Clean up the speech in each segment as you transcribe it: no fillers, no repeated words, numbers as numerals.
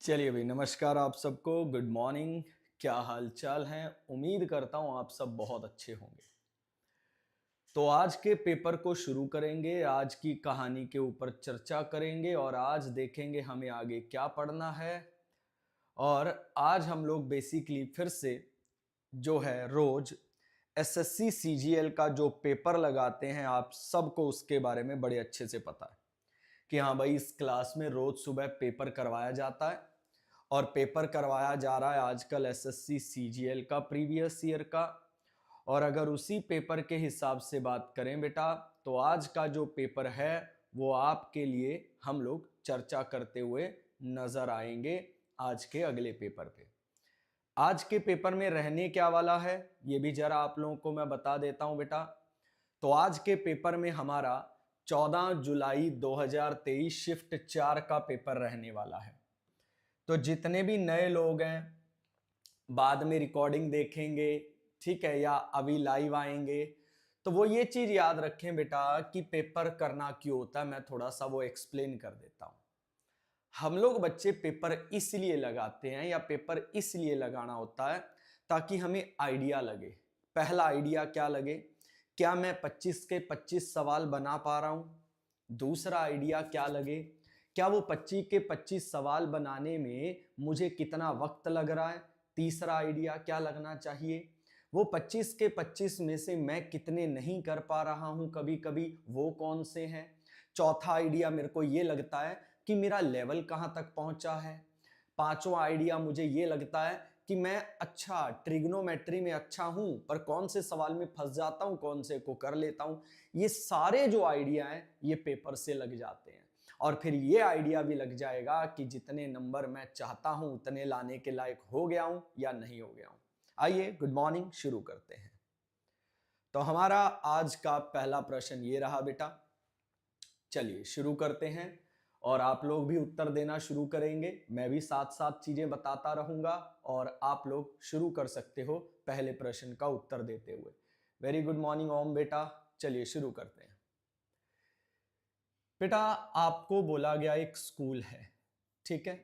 चलिए भाई, नमस्कार आप सबको। Good morning. क्या हाल चाल है? उम्मीद करता हूं आप सब बहुत अच्छे होंगे। तो आज के पेपर को शुरू करेंगे, आज की कहानी के ऊपर चर्चा करेंगे और आज देखेंगे हमें आगे क्या पढ़ना है। और आज हम लोग बेसिकली फिर से जो है रोज एसएससी सीजीएल का जो पेपर लगाते हैं, आप सबको उसके बारे में बड़े अच्छे से पता है कि हाँ भाई, इस क्लास में रोज सुबह पेपर करवाया जाता है। और पेपर करवाया जा रहा है आजकल एसएससी सीजीएल का, प्रीवियस ईयर का। और अगर उसी पेपर के हिसाब से बात करें बेटा, तो आज का जो पेपर है वो आपके लिए हम लोग चर्चा करते हुए नजर आएंगे आज के अगले पेपर पे। आज के पेपर में रहने क्या वाला है ये भी जरा आप लोगों को मैं बता देता हूं बेटा। तो आज के पेपर में हमारा 14 जुलाई 2023 शिफ्ट 4 का पेपर रहने वाला है। तो जितने भी नए लोग हैं, बाद में रिकॉर्डिंग देखेंगे, ठीक है, या अभी लाइव आएंगे, तो वो ये चीज याद रखें बेटा कि पेपर करना क्यों होता है। मैं थोड़ा सा वो एक्सप्लेन कर देता हूं। हम लोग बच्चे पेपर इसलिए लगाते हैं या पेपर इसलिए लगाना होता है ताकि हमें आइडिया लगे। पहला आइडिया क्या लगे, क्या मैं 25 के 25 सवाल बना पा रहा हूं। दूसरा आइडिया क्या लगे, क्या वो 25 के 25 सवाल बनाने में मुझे कितना वक्त लग रहा है। तीसरा आइडिया क्या लगना चाहिए, वो 25 के 25 में से मैं कितने नहीं कर पा रहा हूं कभी कभी, वो कौन से हैं। चौथा आइडिया मेरे को ये लगता है कि मेरा लेवल कहां तक पहुंचा है। पांचवा आइडिया मुझे ये लगता है कि मैं अच्छा ट्रिग्नोमेट्री में अच्छा हूं, पर कौन से सवाल में फंस जाता हूं, कौन से को कर लेता हूं। ये सारे जो आइडिया हैं ये पेपर से लग जाते हैं। और फिर ये आइडिया भी लग जाएगा कि जितने नंबर मैं चाहता हूं उतने लाने के लायक हो गया हूं या नहीं हो गया हूं। आइए, गुड मॉर्निंग, शुरू करते हैं। तो हमारा आज का पहला प्रश्न ये रहा बेटा। चलिए शुरू करते हैं और आप लोग भी उत्तर देना शुरू करेंगे। मैं भी साथ साथ चीजें बताता रहूंगा और आप लोग शुरू कर सकते हो पहले प्रश्न का उत्तर देते हुए। वेरी गुड मॉर्निंग ओम बेटा। चलिए शुरू करते हैं। बेटा, आपको बोला गया एक स्कूल है, ठीक है।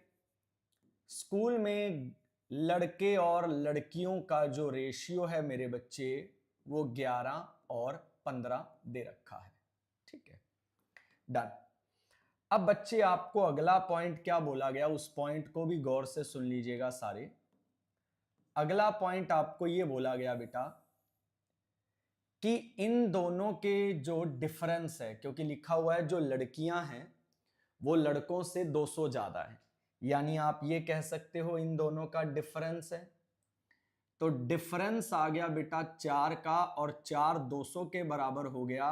स्कूल में लड़के और लड़कियों का जो रेशियो है मेरे बच्चे, वो 11 और 15 दे रखा है, ठीक है। डन। अब बच्चे आपको अगला पॉइंट क्या बोला गया, उस पॉइंट को भी गौर से सुन लीजिएगा सारे। अगला पॉइंट आपको यह बोला गया बेटा कि इन दोनों के जो डिफरेंस है, क्योंकि लिखा हुआ है जो लड़कियां हैं वो लड़कों से 200 ज्यादा है, यानी आप ये कह सकते हो इन दोनों का डिफरेंस है। तो डिफरेंस आ गया बेटा 4 का, और 4 200 के बराबर हो गया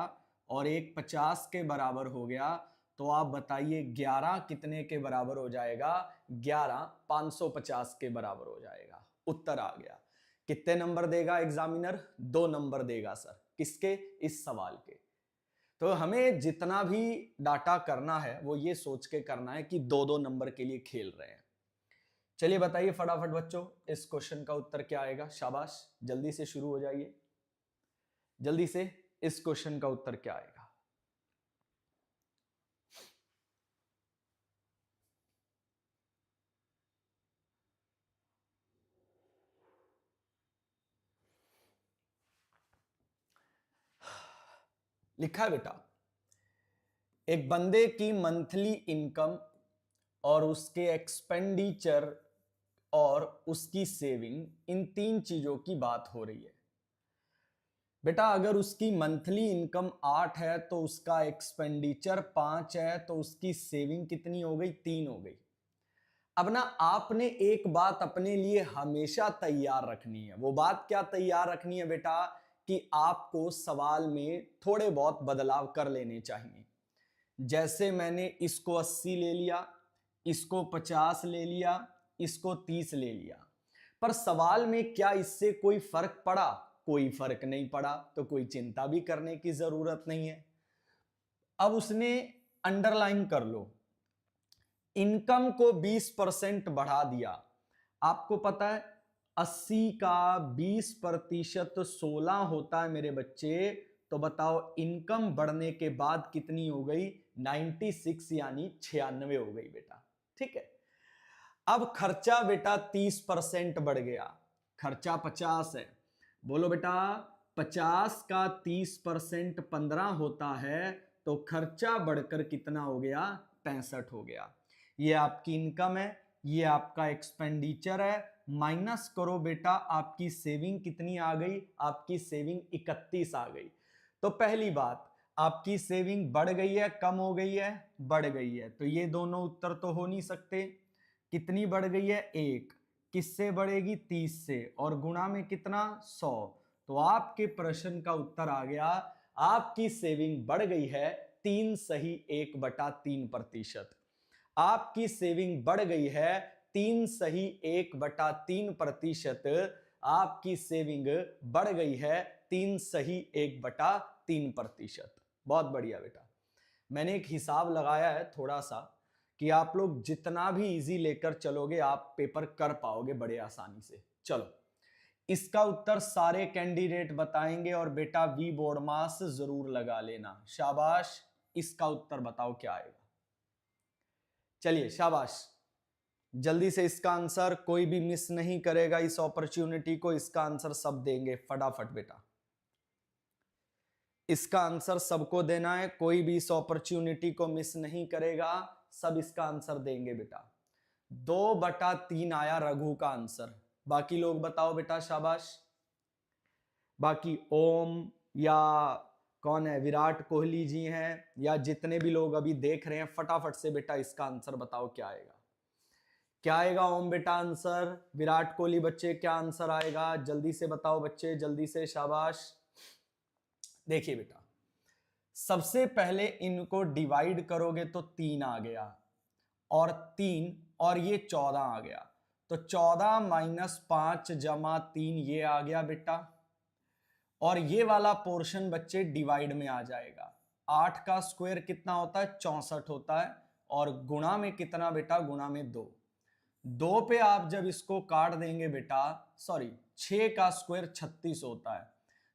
और 1 50 के बराबर हो गया। तो आप बताइए 11 कितने के बराबर हो जाएगा। 11 550 के बराबर हो जाएगा। उत्तर आ गया। कितने नंबर देगा एग्जामिनर? 2 नंबर देगा सर। किसके? इस सवाल के। तो हमें जितना भी डाटा करना है वो ये सोच के करना है कि 2-2 नंबर के लिए खेल रहे हैं। चलिए बताइए फटाफट बच्चों, इस क्वेश्चन का उत्तर क्या आएगा। शाबाश, जल्दी से शुरू हो जाइए। जल्दी से इस क्वेश्चन का उत्तर क्या आएगा। लिखा है बेटा, एक बंदे की मंथली इनकम और उसके एक्सपेंडिचर और उसकी सेविंग, इन 3 चीजों की बात हो रही है। बेटा अगर उसकी मंथली इनकम 8 है तो उसका एक्सपेंडिचर 5 है, तो उसकी सेविंग कितनी हो गई? 3 हो गई। अब ना आपने एक बात अपने लिए हमेशा तैयार रखनी है। वो बात क्या तैयार रखनी है बेटा, कि आपको सवाल में थोड़े बहुत बदलाव कर लेने चाहिए। जैसे मैंने इसको 80 ले लिया, इसको 50 ले लिया, इसको 30 ले लिया, पर सवाल में क्या इससे कोई फर्क पड़ा? कोई फर्क नहीं पड़ा, तो कोई चिंता भी करने की जरूरत नहीं है। अब उसने अंडरलाइन कर लो, इनकम को 20% बढ़ा दिया। आपको पता है 80 का 20% 16 होता है मेरे बच्चे। तो बताओ इनकम बढ़ने के बाद कितनी हो गई? 96, यानी 96 हो गई बेटा, ठीक है। अब खर्चा बेटा 30% बढ़ गया, खर्चा 50 है, बोलो बेटा 50 का 30% 15 होता है, तो खर्चा बढ़कर कितना हो गया, 65 हो गया। ये आपकी इनकम है, ये आपका एक्सपेंडिचर है, माइनस करो बेटा, आपकी सेविंग कितनी आ गई, आपकी सेविंग 31 आ गई। तो पहली बात, आपकी सेविंग बढ़ गई है कम हो गई है, बढ़ गई है, तो ये दोनों उत्तर तो हो नहीं सकते। कितनी बढ़ गई है, 1, किससे बढ़ेगी, 30 से, और गुणा में कितना, 100। तो आपके प्रश्न का उत्तर आ गया, आपकी सेविंग बढ़ गई है 3 सही 1/3%। आपकी सेविंग बढ़ गई है 3 सही 1/3%। आपकी सेविंग बढ़ गई है 3 सही 1/3%। बहुत बढ़िया बेटा। मैंने एक हिसाब लगाया है थोड़ा सा कि आप लोग जितना भी इजी लेकर चलोगे आप पेपर कर पाओगे बड़े आसानी से। चलो, इसका उत्तर सारे कैंडिडेट बताएंगे और बेटा वी बोर्ड मास जरूर लगा लेना। शाबाश, इसका उत्तर बताओ क्या आएगा। चलिए शाबाश, जल्दी से इसका आंसर, कोई भी मिस नहीं करेगा इस अपॉर्चुनिटी को, इसका आंसर सब देंगे फटाफट बेटा। इसका आंसर सबको देना है, कोई भी इस अपॉर्चुनिटी को मिस नहीं करेगा, सब इसका आंसर देंगे बेटा। 2/3 आया रघु का आंसर। बाकी लोग बताओ बेटा, शाबाश। बाकी ओम या कौन है, विराट कोहली जी हैं, या जितने भी लोग अभी देख रहे हैं, फटाफट से बेटा इसका आंसर बताओ क्या आएगा। क्या आएगा ओम बेटा आंसर, विराट कोहली बच्चे क्या आंसर आएगा, जल्दी से बताओ बच्चे, जल्दी से, शाबाश। देखिए बेटा, सबसे पहले इनको डिवाइड करोगे तो 3 आ गया, और 3 और ये 14 आ गया, तो 14 माइनस 5 जमा 3 ये आ गया बेटा। और ये वाला पोर्शन बच्चे डिवाइड में आ जाएगा। 8 का स्क्वायर कितना होता है, 64 होता है, और गुणा में कितना बेटा, गुणा में 2। 2 पे आप जब इसको काट देंगे बेटा, सॉरी 6 का स्क्वायर 36 होता है,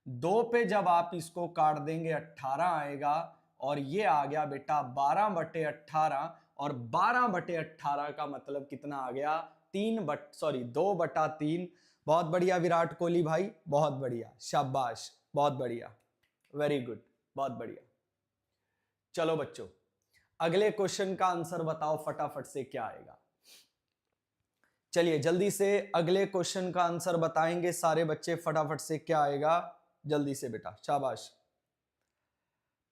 2 पे जब आप इसको काट देंगे 18 आएगा, और ये आ गया बेटा 12/18, और 12/18 का मतलब कितना आ गया, 2/3। बहुत बढ़िया विराट कोहली भाई, बहुत बढ़िया, शाबाश, बहुत बढ़िया, वेरी गुड, बहुत बढ़िया। चलो बच्चों, अगले क्वेश्चन का आंसर बताओ फटाफट से क्या आएगा। चलिए जल्दी से अगले क्वेश्चन का आंसर बताएंगे सारे बच्चे, फटाफट से क्या आएगा, जल्दी से बेटा, शाबाश।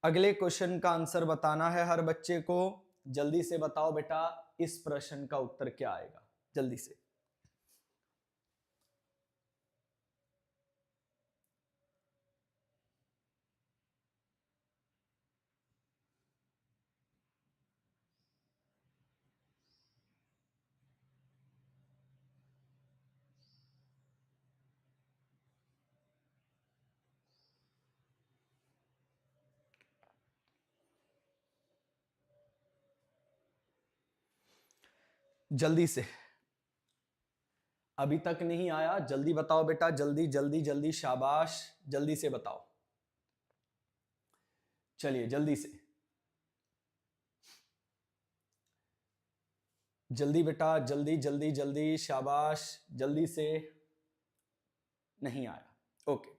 अगले क्वेश्चन का आंसर बताना है हर बच्चे को, जल्दी से बताओ बेटा इस प्रश्न का उत्तर क्या आएगा, जल्दी से। जल्दी से, अभी तक नहीं आया, जल्दी बताओ बेटा, जल्दी जल्दी जल्दी, शाबाश, जल्दी से बताओ। चलिए जल्दी से, जल्दी बेटा, जल्दी जल्दी जल्दी, शाबाश, जल्दी से। नहीं आया, ओके।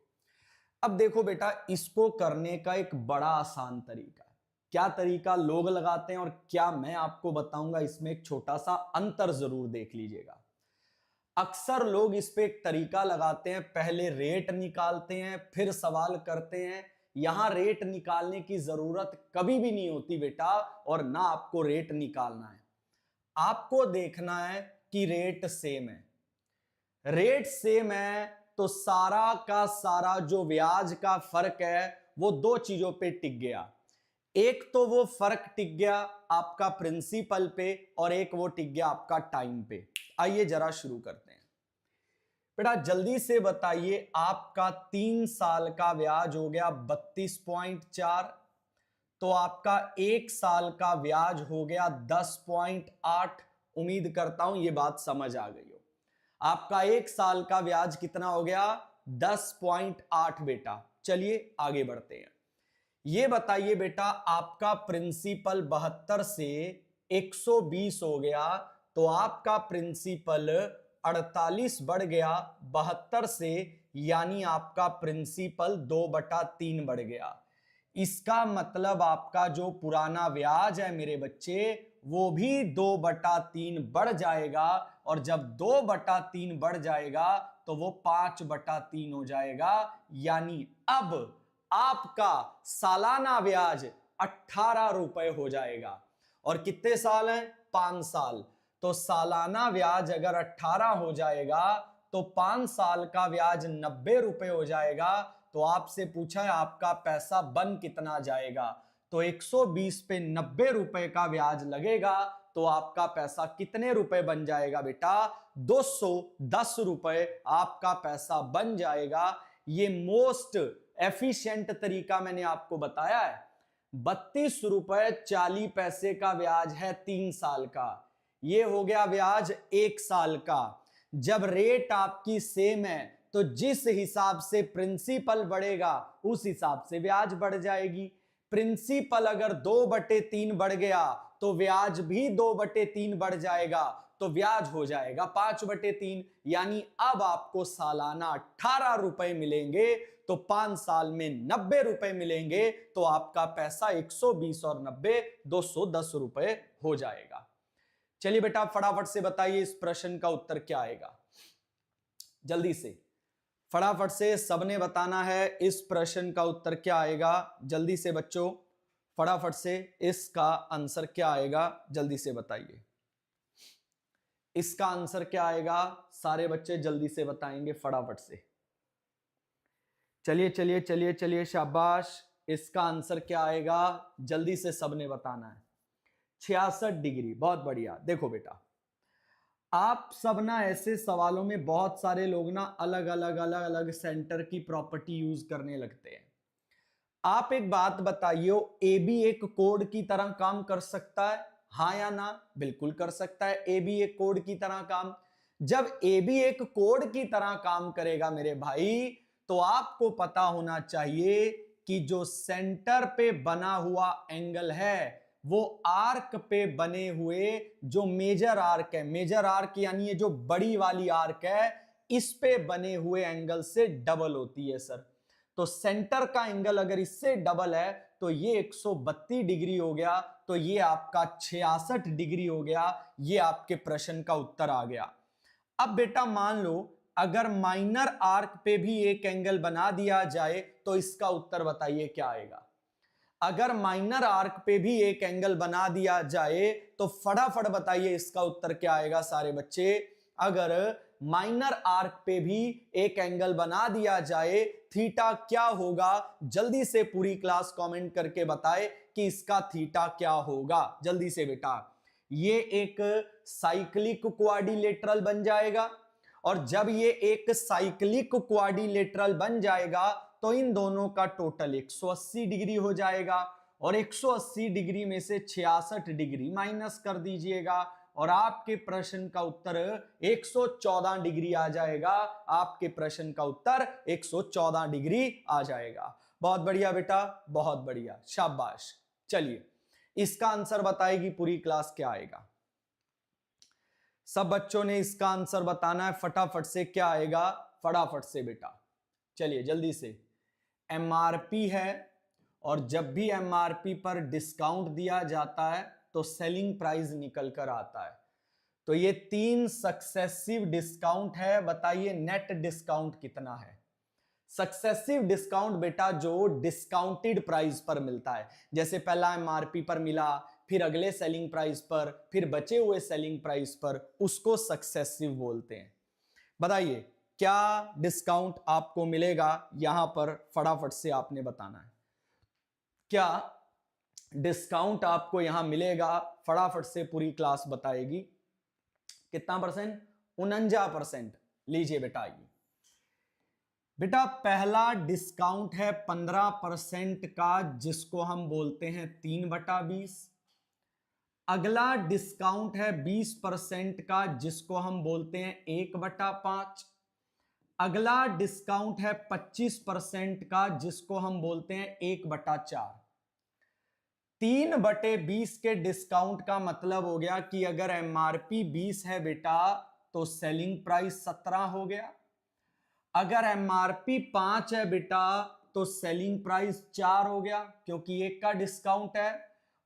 अब देखो बेटा, इसको करने का एक बड़ा आसान तरीका है। क्या तरीका लोग लगाते हैं और क्या मैं आपको बताऊंगा, इसमें एक छोटा सा अंतर जरूर देख लीजिएगा। अक्सर लोग इस पे एक तरीका लगाते हैं, पहले रेट निकालते हैं फिर सवाल करते हैं। यहां रेट निकालने की जरूरत कभी भी नहीं होती बेटा, और ना आपको रेट निकालना है। आपको देखना है कि रेट सेम है। रेट सेम है तो सारा का सारा जो ब्याज का फर्क है वो दो चीजों पे टिक गया। एक तो वो फर्क टिक गया आपका प्रिंसिपल पे, और एक वो टिक गया आपका टाइम पे। आइए जरा शुरू करते हैं बेटा, जल्दी से बताइए। आपका 3 साल का ब्याज हो गया 32.4, तो आपका 1 साल का ब्याज हो गया 10.8। उम्मीद करता हूं ये बात समझ आ गई हो। आपका 1 साल का ब्याज कितना हो गया, 10.8 बेटा। चलिए आगे बढ़ते हैं। ये बताइए बेटा, आपका प्रिंसिपल 72 से 120 हो गया, तो आपका प्रिंसिपल 48 बढ़ गया 72 से, यानी आपका प्रिंसिपल 2/3 बढ़ गया। इसका मतलब आपका जो पुराना ब्याज है मेरे बच्चे, वो भी 2/3 बढ़ जाएगा, और जब 2/3 बढ़ जाएगा तो वो 5/3 हो जाएगा। यानी अब आपका सालाना ब्याज 18 रुपए हो जाएगा। और कितने साल हैं? 5 साल। तो सालाना ब्याज अगर 18 हो जाएगा तो 5 साल का ब्याज 90 रुपए हो जाएगा। तो आपसे पूछा है आपका पैसा बन कितना जाएगा, तो 120 पे 90 रुपए का ब्याज लगेगा, तो आपका पैसा कितने रुपए बन जाएगा बेटा? 210 रुपए आपका पैसा बन जाएगा। ये मोस्ट एफिशिएंट तरीका मैंने आपको बताया है। 32 रुपए 40 पैसे का ब्याज है 3 साल का, ये हो गया ब्याज 1 साल का। जब रेट आपकी सेम है तो जिस हिसाब से प्रिंसिपल बढ़ेगा उस हिसाब से ब्याज बढ़ जाएगी। प्रिंसिपल अगर 2/3 बढ़ गया तो ब्याज भी 2/3 बढ़ जाएगा, तो ब्याज हो जाएगा 5/3। यानी अब आपको सालाना 18 रुपए मिलेंगे, तो 5 साल में 90 रुपए मिलेंगे, तो आपका पैसा 120 और 90 210 रुपए हो जाएगा। चलिए बेटा फटाफट से बताइए इस प्रश्न का उत्तर क्या आएगा, जल्दी से फटाफट से सबने बताना है इस प्रश्न का उत्तर क्या आएगा। जल्दी से बच्चों फटाफट से इसका आंसर क्या आएगा, जल्दी से बताइए इसका आंसर क्या आएगा। सारे बच्चे जल्दी से बताएंगे फटाफट से। चलिए चलिए चलिए चलिए शाबाश, इसका आंसर क्या आएगा जल्दी से सबने बताना है। 66 डिग्री, बहुत बढ़िया। देखो बेटा आप सब ना ऐसे सवालों में बहुत सारे लोग ना अलग अलग अलग अलग सेंटर की प्रॉपर्टी यूज करने लगते हैं। आप एक बात बताइए, ए बी एक कोड की तरह काम कर सकता है, हाँ या ना? बिल्कुल कर सकता है ए बी एक कोड की तरह काम। जब ए बी एक कोड की तरह काम करेगा मेरे भाई, तो आपको पता होना चाहिए कि जो सेंटर पे बना हुआ एंगल है वो आर्क पे बने हुए जो मेजर आर्क है, मेजर आर्क यानी ये जो बड़ी वाली आर्क है, इस पे बने हुए एंगल से डबल होती है सर। तो सेंटर का एंगल अगर इससे डबल है तो ये 132 डिग्री हो गया, तो ये आपका 66 डिग्री हो गया। ये आपके प्रश्न का उत्तर आ गया। अब बेटा मान लो अगर माइनर आर्क पे भी एक एंगल बना दिया जाए तो इसका उत्तर बताइए क्या आएगा। अगर माइनर आर्क पे भी एक एंगल बना दिया जाए तो फटाफट बताइए इसका उत्तर क्या आएगा सारे बच्चे। अगर माइनर आर्क पे भी एक एंगल बना दिया जाए, थीटा क्या होगा? जल्दी से पूरी क्लास कमेंट करके बताए कि इसका थीटा क्या होगा, जल्दी से बेटा। ये एक साइक्लिक क्वाड्रिलेटरल बन जाएगा, और जब ये एक साइक्लिक क्वाड्रिलेटरल बन जाएगा तो इन दोनों का टोटल 180 डिग्री हो जाएगा, और 180 डिग्री में से 66 डिग्री माइनस कर दीजिएगा, और आपके प्रश्न का उत्तर 114 डिग्री आ जाएगा। आपके प्रश्न का उत्तर 114 डिग्री आ जाएगा। बहुत बढ़िया बेटा, बहुत बढ़िया, शाबाश। चलिए इसका आंसर बताएगी पूरी क्लास क्या आएगा। सब बच्चों ने इसका आंसर बताना है फटाफट से, क्या आएगा फटाफट से बेटा। चलिए जल्दी से। एमआरपी है, और जब भी एमआरपी पर डिस्काउंट दिया जाता है तो सेलिंग प्राइस निकल कर आता है। तो ये 3 सक्सेसिव डिस्काउंट है, बताइए नेट डिस्काउंट कितना है। सक्सेसिव डिस्काउंट बेटा जो डिस्काउंटेड प्राइस पर मिलता है, जैसे पहला एमआरपी पर मिला, फिर अगले सेलिंग प्राइस पर, फिर बचे हुए सेलिंग प्राइस पर, उसको सक्सेसिव बोलते हैं। बताइए क्या डिस्काउंट आपको मिलेगा यहां पर, फटाफट से आपने बताना है। क्या डिस्काउंट आपको यहां मिलेगा, फटाफट से पूरी क्लास बताएगी। कितना परसेंट? 49%। लीजिए बेटा, आइए बेटा पहला डिस्काउंट है 15% का, जिसको हम बोलते हैं 3/20। अगला डिस्काउंट है 20% का, जिसको हम बोलते हैं 1/5। अगला डिस्काउंट है 25% का, जिसको हम बोलते हैं 1/4। 3/20 के डिस्काउंट का मतलब हो गया कि अगर एमआरपी 20 है बेटा तो सेलिंग प्राइस 17 हो गया। अगर एमआरपी 5 है बेटा तो सेलिंग प्राइस 4 हो गया क्योंकि एक का डिस्काउंट है।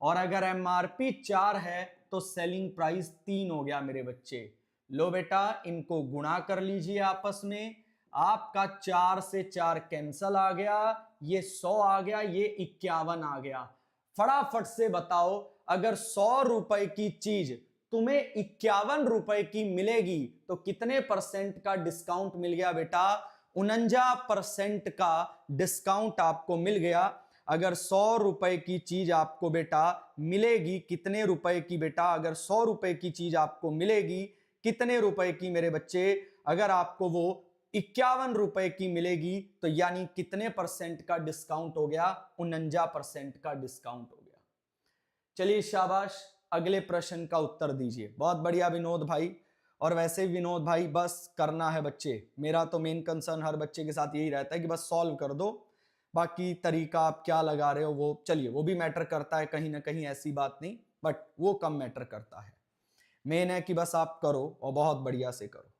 और अगर एमआरपी 4 है तो सेलिंग प्राइस 3 हो गया मेरे बच्चे। लो बेटा इनको गुणा कर लीजिए आपस में। आपका 4 से 4 कैंसल आ गया, ये 100 आ गया, ये 51 आ गया। फटाफट से बताओ, अगर 100 रुपए की चीज तुम्हें 51 रुपए की मिलेगी तो कितने परसेंट का डिस्काउंट मिल गया बेटा? 49% का डिस्काउंट आपको मिल गया। अगर 100 रुपए की चीज आपको बेटा मिलेगी, कितने रुपए की बेटा? अगर 100 रुपए की चीज आपको मिलेगी कितने रुपए की मेरे बच्चे? अगर आपको वो 51 रुपए की मिलेगी तो यानी कितने परसेंट का डिस्काउंट हो गया? 49% का डिस्काउंट हो गया। चलिए शाबाश, अगले प्रश्न का उत्तर दीजिए। बहुत बढ़िया विनोद भाई। और वैसे विनोद भाई बस करना है बच्चे, मेरा तो मेन कंसर्न हर बच्चे के साथ यही रहता है कि बस सॉल्व कर दो। बाकी तरीका आप क्या लगा रहे हो वो चलिए वो भी मैटर करता है कहीं ना कहीं, ऐसी बात नहीं, बट वो कम मैटर करता है। मेन है कि बस आप करो और बहुत बढ़िया से करो।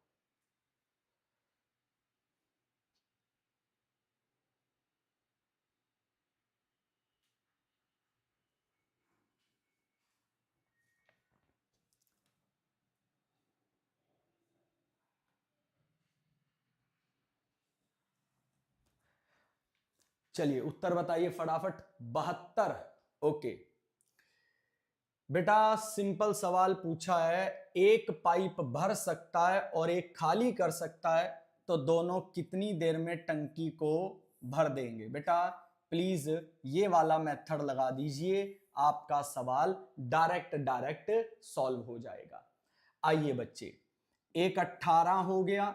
चलिए उत्तर बताइए फटाफट। 72। ओके बेटा, सिंपल सवाल पूछा है, एक पाइप भर सकता है और एक खाली कर सकता है, तो दोनों कितनी देर में टंकी को भर देंगे? बेटा प्लीज ये वाला मेथड लगा दीजिए, आपका सवाल डायरेक्ट सॉल्व हो जाएगा। आइए बच्चे, एक 18 हो गया,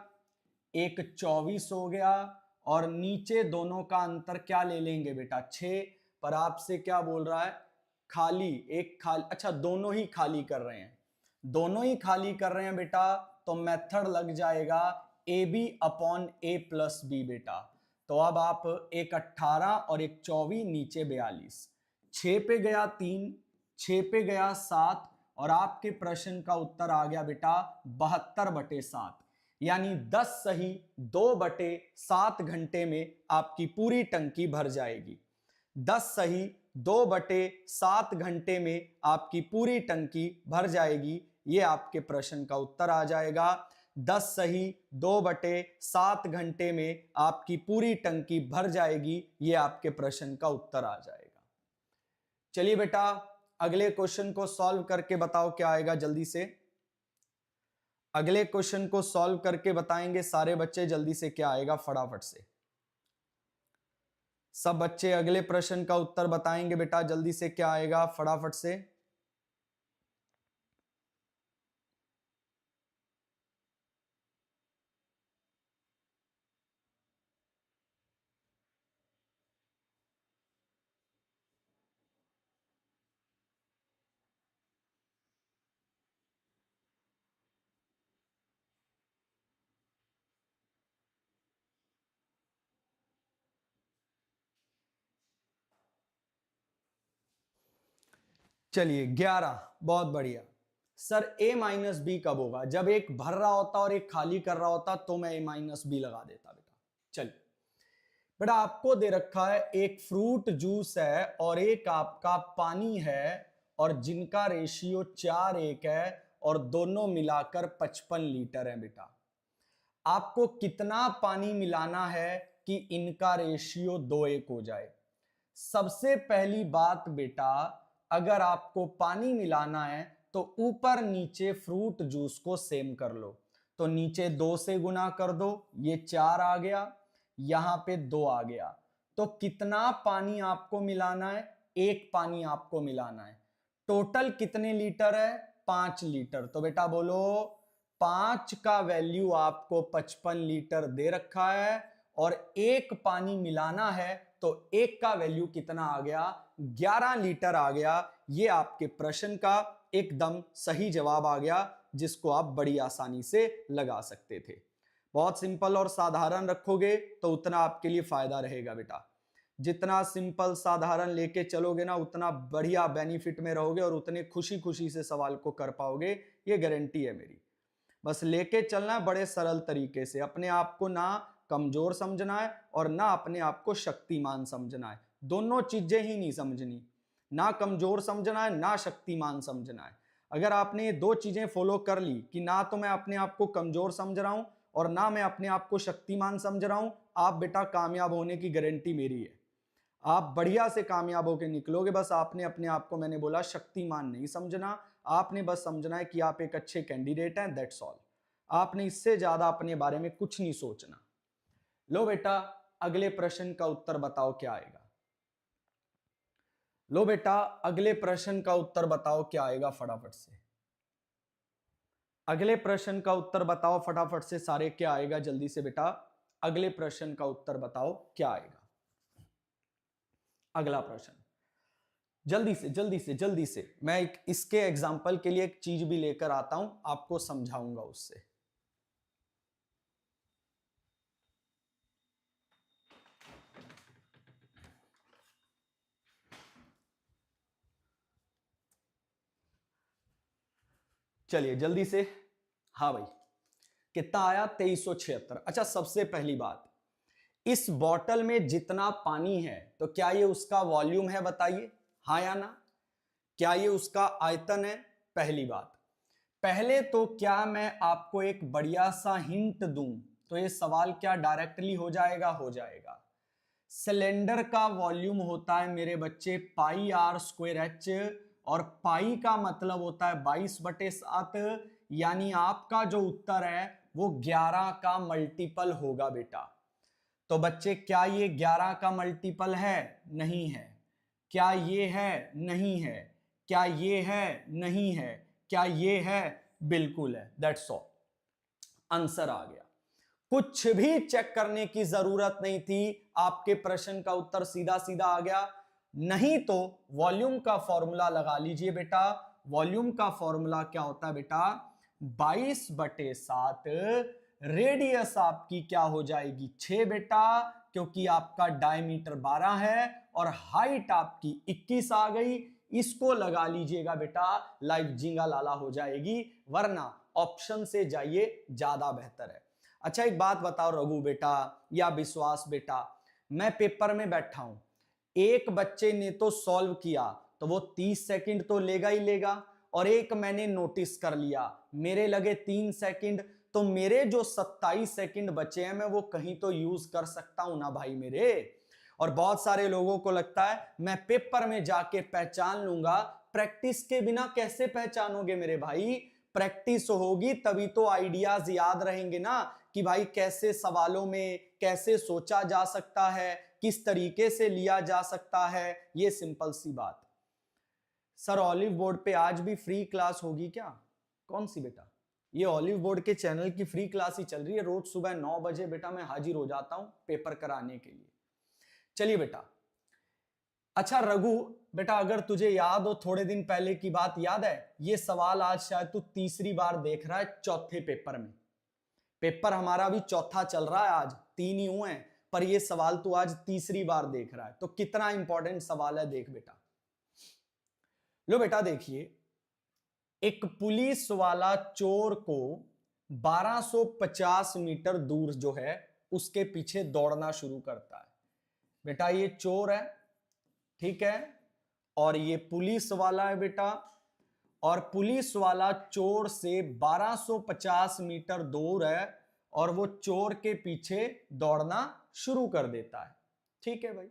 एक 24 हो गया, और नीचे दोनों का अंतर क्या ले लेंगे बेटा? 6। पर आपसे क्या बोल रहा है? खाली, एक खाली, अच्छा दोनों ही खाली कर रहे हैं, दोनों ही खाली कर रहे हैं बेटा, तो मेथड लग जाएगा AB/A+B बेटा। तो अब आप एक 18 और एक 24, नीचे 42, 6 पे गया 3, 6 पे गया 7, और आपके प्रश्न का उत्तर आ गया बेटा 72/7, यानी 10 सही 2/7 घंटे में आपकी पूरी टंकी भर जाएगी। 10 सही 2/7 घंटे में आपकी पूरी टंकी भर जाएगी, ये आपके प्रश्न का उत्तर आ जाएगा। 10 सही 2/7 घंटे में आपकी पूरी टंकी भर जाएगी, ये आपके प्रश्न का उत्तर आ जाएगा। चलिए बेटा अगले क्वेश्चन को सॉल्व करके बताओ क्या आएगा जल्दी से। अगले क्वेश्चन को सॉल्व करके बताएंगे सारे बच्चे जल्दी से, क्या आएगा फटाफट से। सब बच्चे अगले प्रश्न का उत्तर बताएंगे बेटा जल्दी से, क्या आएगा फटाफट से। चलिए 11, बहुत बढ़िया। सर A-B कब होगा? जब एक भर रहा होता और एक खाली कर रहा होता तो मैं A-B लगा देता बेटा। चलिए बेटा, आपको दे रखा है एक फ्रूट जूस है और एक आपका पानी है, और जिनका रेशियो 4:1 है, और दोनों मिलाकर 55 लीटर है बेटा। आपको कितना पानी मिलाना है कि इनका रेशियो 2:1 हो जाए? सबसे पहली बात बेटा, अगर आपको पानी मिलाना है तो ऊपर नीचे फ्रूट जूस को सेम कर लो। तो नीचे 2 से गुना कर दो, ये 4 आ गया, यहां पे 2 आ गया। तो कितना पानी आपको मिलाना है? 1 पानी आपको मिलाना है। टोटल कितने लीटर है? 5 लीटर। तो बेटा बोलो, 5 का वैल्यू आपको 55 लीटर दे रखा है, और 1 पानी मिलाना है तो 1 का वैल्यू कितना आ गया? 11 लीटर आ गया। ये आपके प्रश्न का एकदम सही जवाब आ गया, जिसको आप बड़ी आसानी से लगा सकते थे। बहुत सिंपल और साधारण रखोगे तो उतना आपके लिए फायदा रहेगा बेटा। जितना सिंपल साधारण लेके चलोगे ना उतना बढ़िया बेनिफिट में रहोगे और उतने खुशी खुशी से सवाल को कर पाओगे, ये गारंटी है मेरी। बस लेके चलना है बड़े सरल तरीके से, अपने आप को ना कमजोर समझना है और ना अपने आप को शक्तिमान समझना है, दोनों चीजें ही नहीं समझनी, ना कमजोर समझना है ना शक्तिमान समझना है। अगर आपने ये दो चीजें फॉलो कर ली कि ना तो मैं अपने आप को कमजोर समझ रहा हूं और ना मैं अपने आप को शक्तिमान समझ रहा हूं, आप बेटा कामयाब होने की गारंटी मेरी है, आप बढ़िया से कामयाब होकर निकलोगे। बस आपने अपने आप को, मैंने बोला, शक्तिमान नहीं समझना, आपने बस समझना है कि आप एक अच्छे कैंडिडेट हैं, दैट्स ऑल। आपने इससे ज्यादा अपने बारे में कुछ नहीं सोचना। लो बेटा, अगले प्रश्न का उत्तर बताओ क्या आएगा। लो बेटा, अगले प्रश्न का उत्तर बताओ क्या आएगा फटाफट से। अगले प्रश्न का उत्तर बताओ फटाफट से सारे, क्या आएगा जल्दी से बेटा, अगले प्रश्न का उत्तर बताओ क्या आएगा। अगला प्रश्न जल्दी से जल्दी से जल्दी से, मैं एक इसके एग्जाम्पल के लिए एक चीज भी लेकर आता हूं, आपको समझाऊंगा उससे। चलिए जल्दी से, हाँ भाई कितना आया, 2376। अच्छा, सबसे पहली बात, इस बॉटल में जितना पानी है तो क्या ये उसका वॉल्यूम है, बताइए हाँ या ना। क्या ये उसका आयतन है, पहली बात। पहले तो क्या मैं आपको एक बढ़िया सा हिंट दूं तो ये सवाल क्या डायरेक्टली हो जाएगा, हो जाएगा। सिलेंडर का वॉल्यूम होता है मेरे बच्चे पाई आर स्क्वायर एच, और पाई का मतलब होता है 22/7, यानी आपका जो उत्तर है वो 11 का मल्टीपल होगा बेटा। तो बच्चे क्या ये 11 का मल्टीपल है, नहीं है। क्या ये है, नहीं है। क्या ये है, नहीं है। क्या ये है, बिल्कुल है। दैट्स ऑल, आंसर आ गया, कुछ भी चेक करने की जरूरत नहीं थी, आपके प्रश्न का उत्तर सीधा सीधा आ गया। नहीं तो वॉल्यूम का फॉर्मूला लगा लीजिए बेटा। वॉल्यूम का फॉर्मूला क्या होता है बेटा, 22/7, रेडियस आपकी क्या हो जाएगी 6 बेटा, क्योंकि आपका डायमीटर 12 है और हाइट आपकी 21 आ गई। इसको लगा लीजिएगा बेटा, लाइफ जिंगा लाला हो जाएगी, वरना ऑप्शन से जाइए, ज्यादा बेहतर है। अच्छा एक बात बताओ रघु बेटा या विश्वास बेटा, मैं पेपर में बैठा हूं, एक बच्चे ने तो सॉल्व किया तो वो 30 सेकंड तो लेगा ही लेगा, और एक मैंने नोटिस कर लिया, मेरे लगे 3 सेकंड, तो मेरे जो 27 सेकंड बचे हैं मैं वो कहीं तो यूज कर सकता हूं ना भाई मेरे। और बहुत सारे लोगों को लगता है मैं पेपर में जाके पहचान लूंगा, प्रैक्टिस के बिना कैसे पहचानोगे मेरे भाई। प्रैक्टिस होगी तभी तो आइडियाज याद रहेंगे ना, कि भाई कैसे सवालों में कैसे सोचा जा सकता है, किस तरीके से लिया जा सकता है, ये सिंपल सी बात। सर ऑलिव बोर्ड पे आज भी फ्री क्लास होगी क्या, कौन सी बेटा, ये ऑलिव बोर्ड के चैनल की फ्री क्लास ही चल रही है, रोज सुबह 9 बजे बेटा मैं हाजिर हो जाता हूं पेपर कराने के लिए। चलिए बेटा, अच्छा रघु बेटा, अगर तुझे याद हो थोड़े दिन पहले की बात याद है, ये सवाल आज शायद तू तीसरी बार देख रहा है चौथे पेपर में। पेपर हमारा भी चौथा चल रहा है, आज 3 ही हुए हैं, पर ये सवाल तू आज तीसरी बार देख रहा है, तो कितना इंपॉर्टेंट सवाल है देख बेटा। लो बेटा देखिए, एक पुलिस वाला चोर को 1250 मीटर दूर जो है उसके पीछे दौड़ना शुरू करता है। बेटा ये चोर है, ठीक है, और ये पुलिस वाला है बेटा, और पुलिस वाला चोर से 1250 मीटर दूर है और वो चोर के पीछे दौड़ना शुरू कर देता है। ठीक है भाई,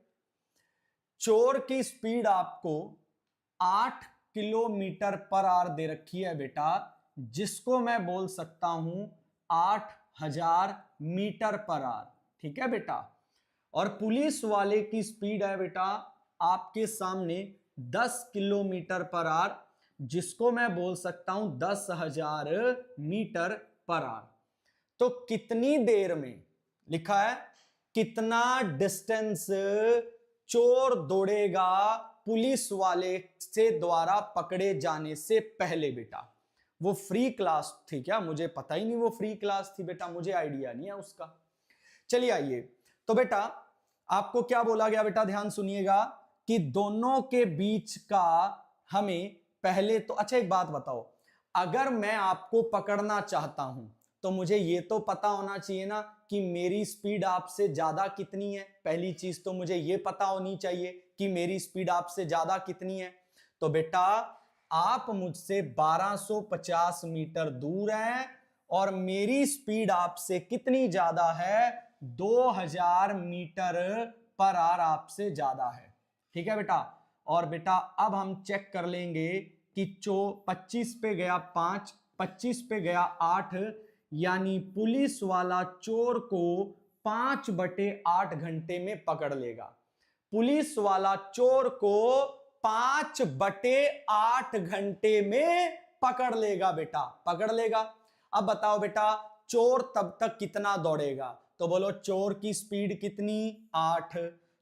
चोर की स्पीड आपको 8 किलोमीटर पर आवर दे रखी है बेटा, जिसको मैं बोल सकता हूं 8000 मीटर पर आवर। ठीक है बेटा, और पुलिस वाले की स्पीड है बेटा आपके सामने 10 किलोमीटर पर आवर, जिसको मैं बोल सकता हूं 10,000 मीटर पर आवर। तो कितनी देर में, लिखा है कितना डिस्टेंस चोर दौड़ेगा पुलिस वाले से द्वारा पकड़े जाने से पहले बेटा। वो फ्री क्लास थी क्या, मुझे पता ही नहीं वो फ्री क्लास थी बेटा, मुझे आइडिया नहीं है उसका। चलिए आइए, तो बेटा आपको क्या बोला गया बेटा, ध्यान सुनिएगा कि दोनों के बीच का हमें पहले तो, अच्छा एक बात बताओ, अगर मैं आपको पकड़ना चाहता हूं तो मुझे ये तो पता होना चाहिए ना कि मेरी स्पीड आपसे ज्यादा कितनी है। पहली चीज तो मुझे ये पता होनी चाहिए कि मेरी स्पीड आपसे ज्यादा कितनी है। तो बेटा आप मुझसे 1250 मीटर दूर हैं और मेरी स्पीड आपसे कितनी ज्यादा है, 2000 मीटर पर आवर आपसे ज्यादा है। ठीक है बेटा। और बेटा अब हम चेक कर लेंगे कि 25 पे गया 5, 25 पे गया 8, यानी पुलिस वाला चोर को 5/8 घंटे में पकड़ लेगा। पुलिस वाला चोर को 5/8 घंटे में पकड़ लेगा बेटा, पकड़ लेगा। अब बताओ बेटा चोर तब तक कितना दौड़ेगा, तो बोलो चोर की स्पीड कितनी, 8।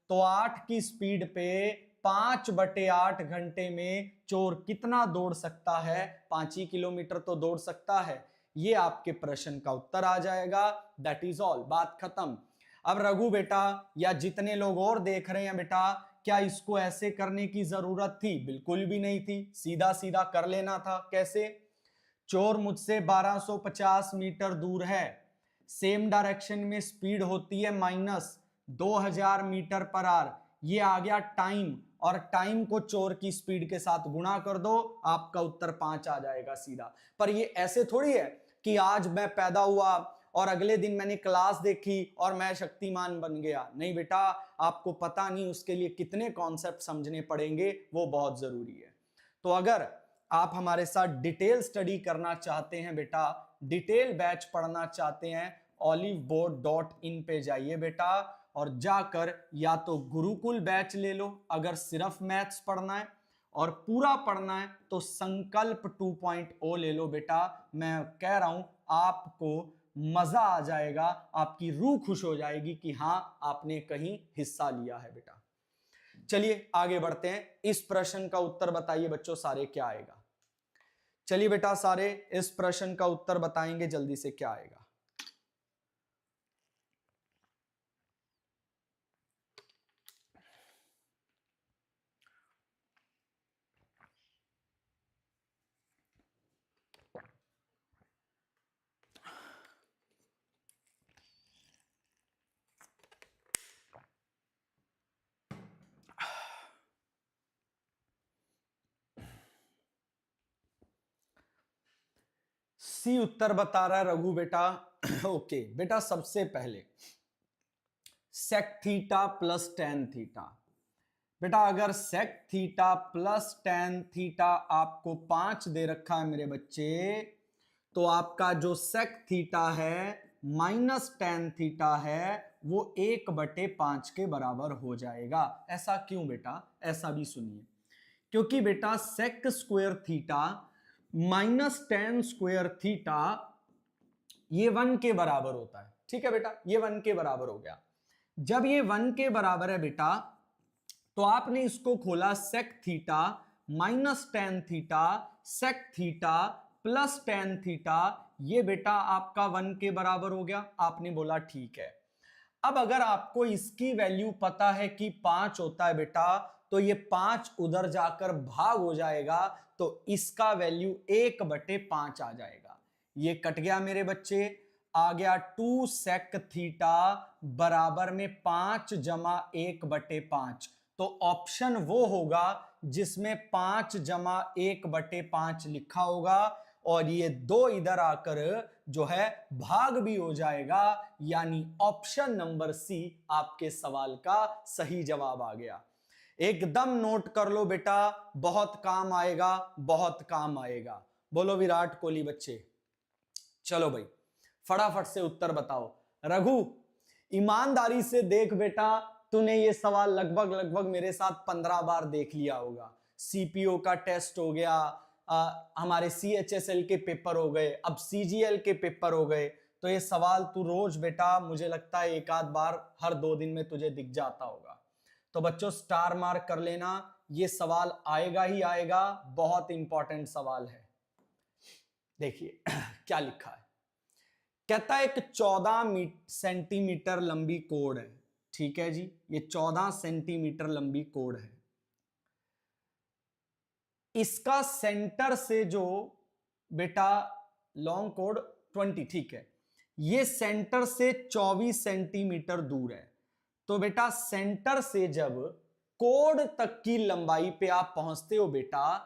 तो 8 की स्पीड पे 5/8 घंटे में चोर कितना दौड़ सकता है, 5 ही किलोमीटर तो दौड़ सकता है। ये आपके प्रश्न का उत्तर आ जाएगा। दैट इज ऑल, बात खत्म। अब रघु बेटा या जितने लोग और देख रहे हैं बेटा, क्या इसको ऐसे करने की जरूरत थी? बिल्कुल भी नहीं थी, सीधा सीधा कर लेना था। कैसे? चोर मुझसे 1250 मीटर दूर है, सेम डायरेक्शन में स्पीड होती है -2000 मीटर पर आवर। ये आ गया टाइम, और टाइम को चोर की स्पीड के साथ गुणा कर दो, आपका उत्तर 5 आ जाएगा सीधा। पर ये ऐसे थोड़ी है कि आज मैं पैदा हुआ और अगले दिन मैंने क्लास देखी और मैं शक्तिमान बन गया। नहीं बेटा, आपको पता नहीं उसके लिए कितने कॉन्सेप्ट समझने पड़ेंगे, वो बहुत जरूरी है। तो अगर आप हमारे साथ डिटेल स्टडी करना चाहते हैं बेटा, डिटेल बैच पढ़ना चाहते हैं, oliveboard.in पे जाइए बेटा, और जाकर या तो गुरुकुल बैच ले लो अगर सिर्फ मैथ्स पढ़ना है, और पूरा पढ़ना है तो संकल्प 2.0 ले लो बेटा। मैं कह रहा हूं आपको मजा आ जाएगा, आपकी रूह खुश हो जाएगी कि हां आपने कहीं हिस्सा लिया है बेटा। चलिए आगे बढ़ते हैं। इस प्रश्न का उत्तर बताइए बच्चों सारे, क्या आएगा? चलिए बेटा सारे इस प्रश्न का उत्तर बताएंगे जल्दी से, क्या आएगा? सी उत्तर बता रहा है रघु बेटा। ओके बेटा, सबसे पहले sec theta plus tan theta. बेटा अगर sec theta plus tan theta आपको 5 दे रखा है मेरे बच्चे, तो आपका जो सेक थीटा है माइनस टेन थीटा है वो 1/5 के बराबर हो जाएगा। ऐसा क्यों बेटा? ऐसा भी सुनिए, क्योंकि बेटा sec square theta minus tan square theta ये 1 के बराबर होता है। ठीक है बेटा, ये 1 के बराबर हो गया। जब ये 1 के बराबर है बेटा, तो आपने इसको खोला sec theta minus tan theta, sec theta plus tan theta, ये बेटा आपका 1 के बराबर हो गया। आपने बोला ठीक है। अब अगर आपको इसकी वैल्यू पता है कि 5 होता है बेटा, तो ये 5 उधर जाकर भाग हो जाएगा, तो इसका वैल्यू 1/5 आ जाएगा। ये कट गया मेरे बच्चे, आ गया 2 सेक थीटा बराबर में 5 जमा 1/5। तो ऑप्शन वो होगा जिसमें 5 जमा 1/5 लिखा होगा, और ये 2 इधर आकर जो है भाग भी हो जाएगा, यानी ऑप्शन नंबर सी आपके सवाल का सही जवाब आ गया। एकदम नोट कर लो बेटा, बहुत काम आएगा, बहुत काम आएगा। बोलो विराट कोहली बच्चे। चलो भाई फटाफट से उत्तर बताओ। रघु ईमानदारी से देख बेटा, तूने ये सवाल लगभग लगभग मेरे साथ 15 बार देख लिया होगा। सीपीओ का टेस्ट हो गया, हमारे सीएचएसएल के पेपर हो गए, अब सीजीएल के पेपर हो गए, तो ये सवाल तू रोज बेटा मुझे लगता है एक आध बार हर 2 दिन में तुझे दिख जाता होगा। तो बच्चों स्टार मार्क कर लेना, ये सवाल आएगा ही आएगा, बहुत इंपॉर्टेंट सवाल है। देखिए क्या लिखा है, कहता है एक 14 सेंटीमीटर लंबी कोड है, ठीक है जी, ये 14 सेंटीमीटर लंबी कोड है। इसका सेंटर से जो बेटा लॉन्ग कोड 20, ठीक है, ये सेंटर से 24 सेंटीमीटर दूर है। तो बेटा सेंटर से जब कोड तक की लंबाई पे आप पहुंचते हो बेटा,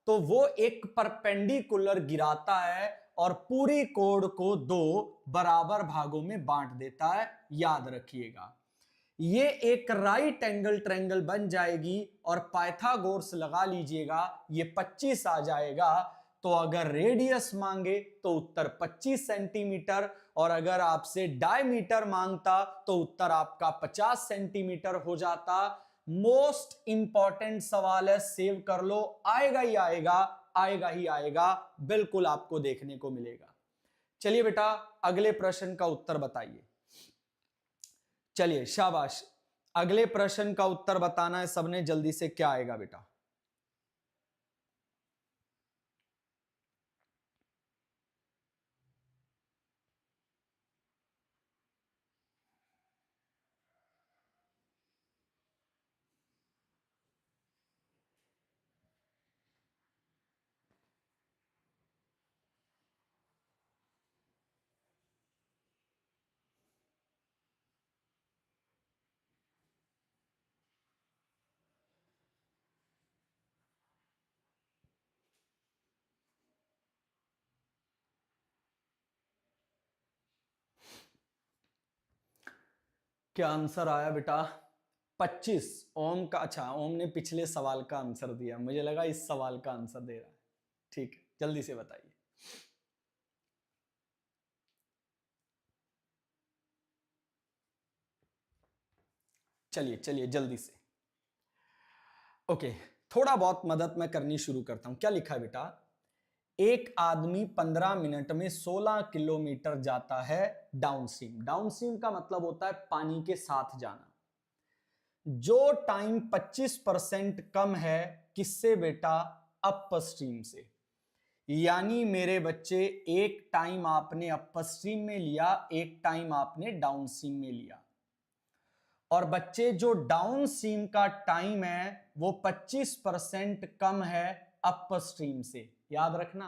तो वो एक परपेंडिकुलर गिराता है और पूरी कोड को 2 बराबर भागों में बांट देता है। याद रखिएगा, ये एक राइट एंगल ट्रायंगल बन जाएगी और पाइथागोरस लगा लीजिएगा, ये 25 आ जाएगा। तो अगर रेडियस मांगे तो उत्तर 25 सेंटीमीटर, और अगर आपसे डायमीटर मांगता तो उत्तर आपका 50 सेंटीमीटर हो जाता। मोस्ट इंपॉर्टेंट सवाल है, सेव कर लो, आएगा ही आएगा, आएगा ही आएगा, बिल्कुल आपको देखने को मिलेगा। चलिए बेटा अगले प्रश्न का उत्तर बताइए। चलिए शाबाश, अगले प्रश्न का उत्तर बताना है सबने, जल्दी से। क्या आएगा बेटा? क्या आंसर आया बेटा? 25 ओम का। अच्छा, ओम ने पिछले सवाल का आंसर दिया, मुझे लगा इस सवाल का आंसर दे रहा है। ठीक है, जल्दी से बताइए। चलिए चलिए जल्दी से। ओके, थोड़ा बहुत मदद मैं करनी शुरू करता हूं। क्या लिखा है बेटा? एक आदमी 15 मिनट में 16 किलोमीटर जाता है डाउनस्ट्रीम। डाउनस्ट्रीम का मतलब होता है पानी के साथ जाना। जो टाइम 25% कम है किससे बेटा? अपस्ट्रीम से। यानी मेरे बच्चे, एक टाइम आपने अपस्ट्रीम में लिया, एक टाइम आपने डाउनस्ट्रीम में लिया। और बच्चे जो डाउनस्ट्रीम का टाइम है वो 25% कम है अपस्ट्रीम से। याद रखना,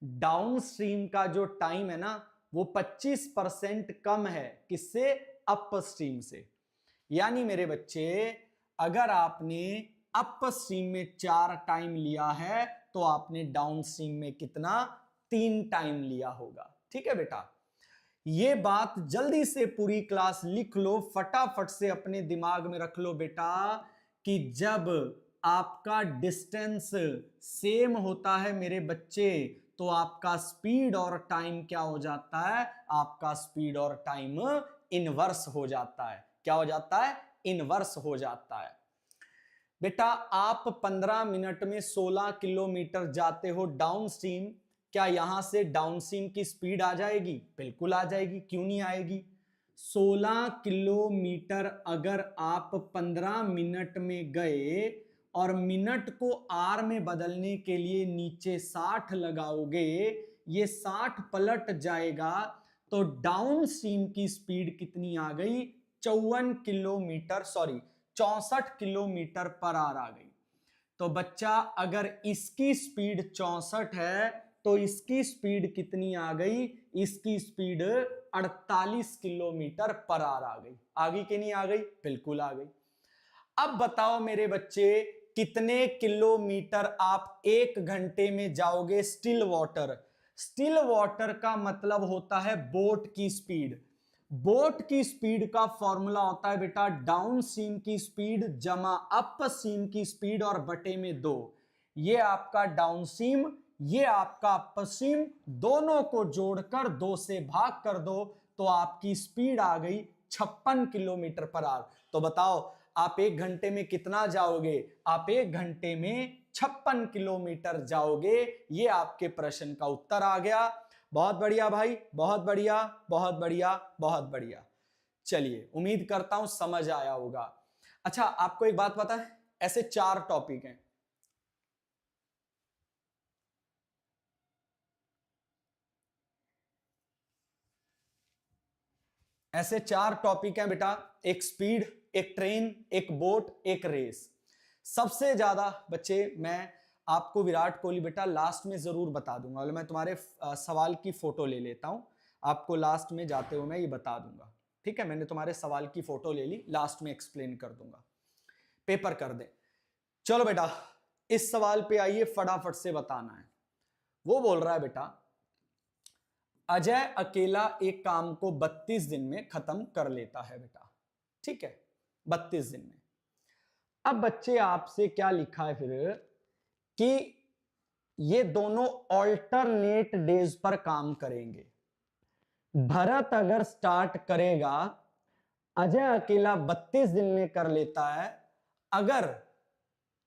डाउनस्ट्रीम का जो टाइम है ना वो 25% कम है किससे? अपस्ट्रीम से। यानी मेरे बच्चे, अगर आपने अपस्ट्रीम में 4 टाइम लिया है तो आपने डाउनस्ट्रीम में कितना? 3 टाइम लिया होगा। ठीक है बेटा, ये बात जल्दी से पूरी क्लास लिख लो, फटाफट से अपने दिमाग में रख लो बेटा, कि जब आपका डिस्टेंस सेम होता है मेरे बच्चे, तो आपका स्पीड और टाइम क्या हो जाता है? आपका स्पीड और टाइम इनवर्स हो जाता है। क्या हो जाता है? इनवर्स हो जाता है। बेटा आप 15 मिनट में 16 किलोमीटर जाते हो डाउनस्ट्रीम, क्या यहां से डाउनस्ट्रीम की स्पीड आ जाएगी? बिल्कुल आ जाएगी, क्यों नहीं आएगी? 16 किलोमीटर अगर आप 15 मिनट में गए और मिनट को आर में बदलने के लिए नीचे 60 लगाओगे, ये 60 पलट जाएगा, तो डाउनस्ट्रीम की स्पीड कितनी आ गई? 64 किलोमीटर पर आवर आ गई। तो बच्चा अगर इसकी स्पीड 64 है तो इसकी स्पीड कितनी आ गई? इसकी स्पीड 48 किलोमीटर पर आवर आ गई। आ गई कि नहीं आ गई? बिल्कुल आ गई। अब बताओ मेरे बच्चे, कितने किलोमीटर आप 1 घंटे में जाओगे स्टिल वाटर? स्टिल वाटर का मतलब होता है बोट की स्पीड। बोट की स्पीड का फॉर्मूला होता है बेटा डाउन स्ट्रीम की स्पीड जमा अप स्ट्रीम की स्पीड और बटे में 2। ये आपका डाउन स्ट्रीम, ये आपका अप स्ट्रीम, दोनों को जोड़कर 2 से भाग कर दो तो आपकी स्पीड आ गई 56 किलोमीटर पर आवर। तो बताओ आप 1 घंटे में कितना जाओगे? आप 1 घंटे में 56 किलोमीटर जाओगे। ये आपके प्रश्न का उत्तर आ गया। बहुत बढ़िया भाई, बहुत बढ़िया, बहुत बढ़िया, बहुत बढ़िया। चलिए, उम्मीद करता हूं समझ आया होगा। अच्छा, आपको एक बात पता है, ऐसे 4 टॉपिक हैं। ऐसे 4 टॉपिक हैं बेटा, एक स्पीड, एक ट्रेन, एक बोट, एक रेस। सबसे ज्यादा बच्चे मैं आपको विराट कोहली बेटा लास्ट में जरूर बता दूंगा, और मैं तुम्हारे सवाल की फोटो ले लेता हूं, आपको लास्ट में जाते हुए मैं ये बता दूंगा। ठीक है, मैंने तुम्हारे सवाल की फोटो ले ली, लास्ट में एक्सप्लेन कर दूंगा, पेपर कर दे। चलो बेटा, इस सवाल पे आइए, फटाफट से बताना है। वो बोल रहा है बेटा, अजय अकेला एक काम को 32 दिन में खत्म कर लेता है बेटा। ठीक है, 32 दिन में। अब बच्चे आपसे क्या लिखा है फिर कि ये दोनों ऑल्टरनेट डेज पर काम करेंगे। भरत अगर स्टार्ट करेगा, अजय अकेला 32 दिन में कर लेता है। अगर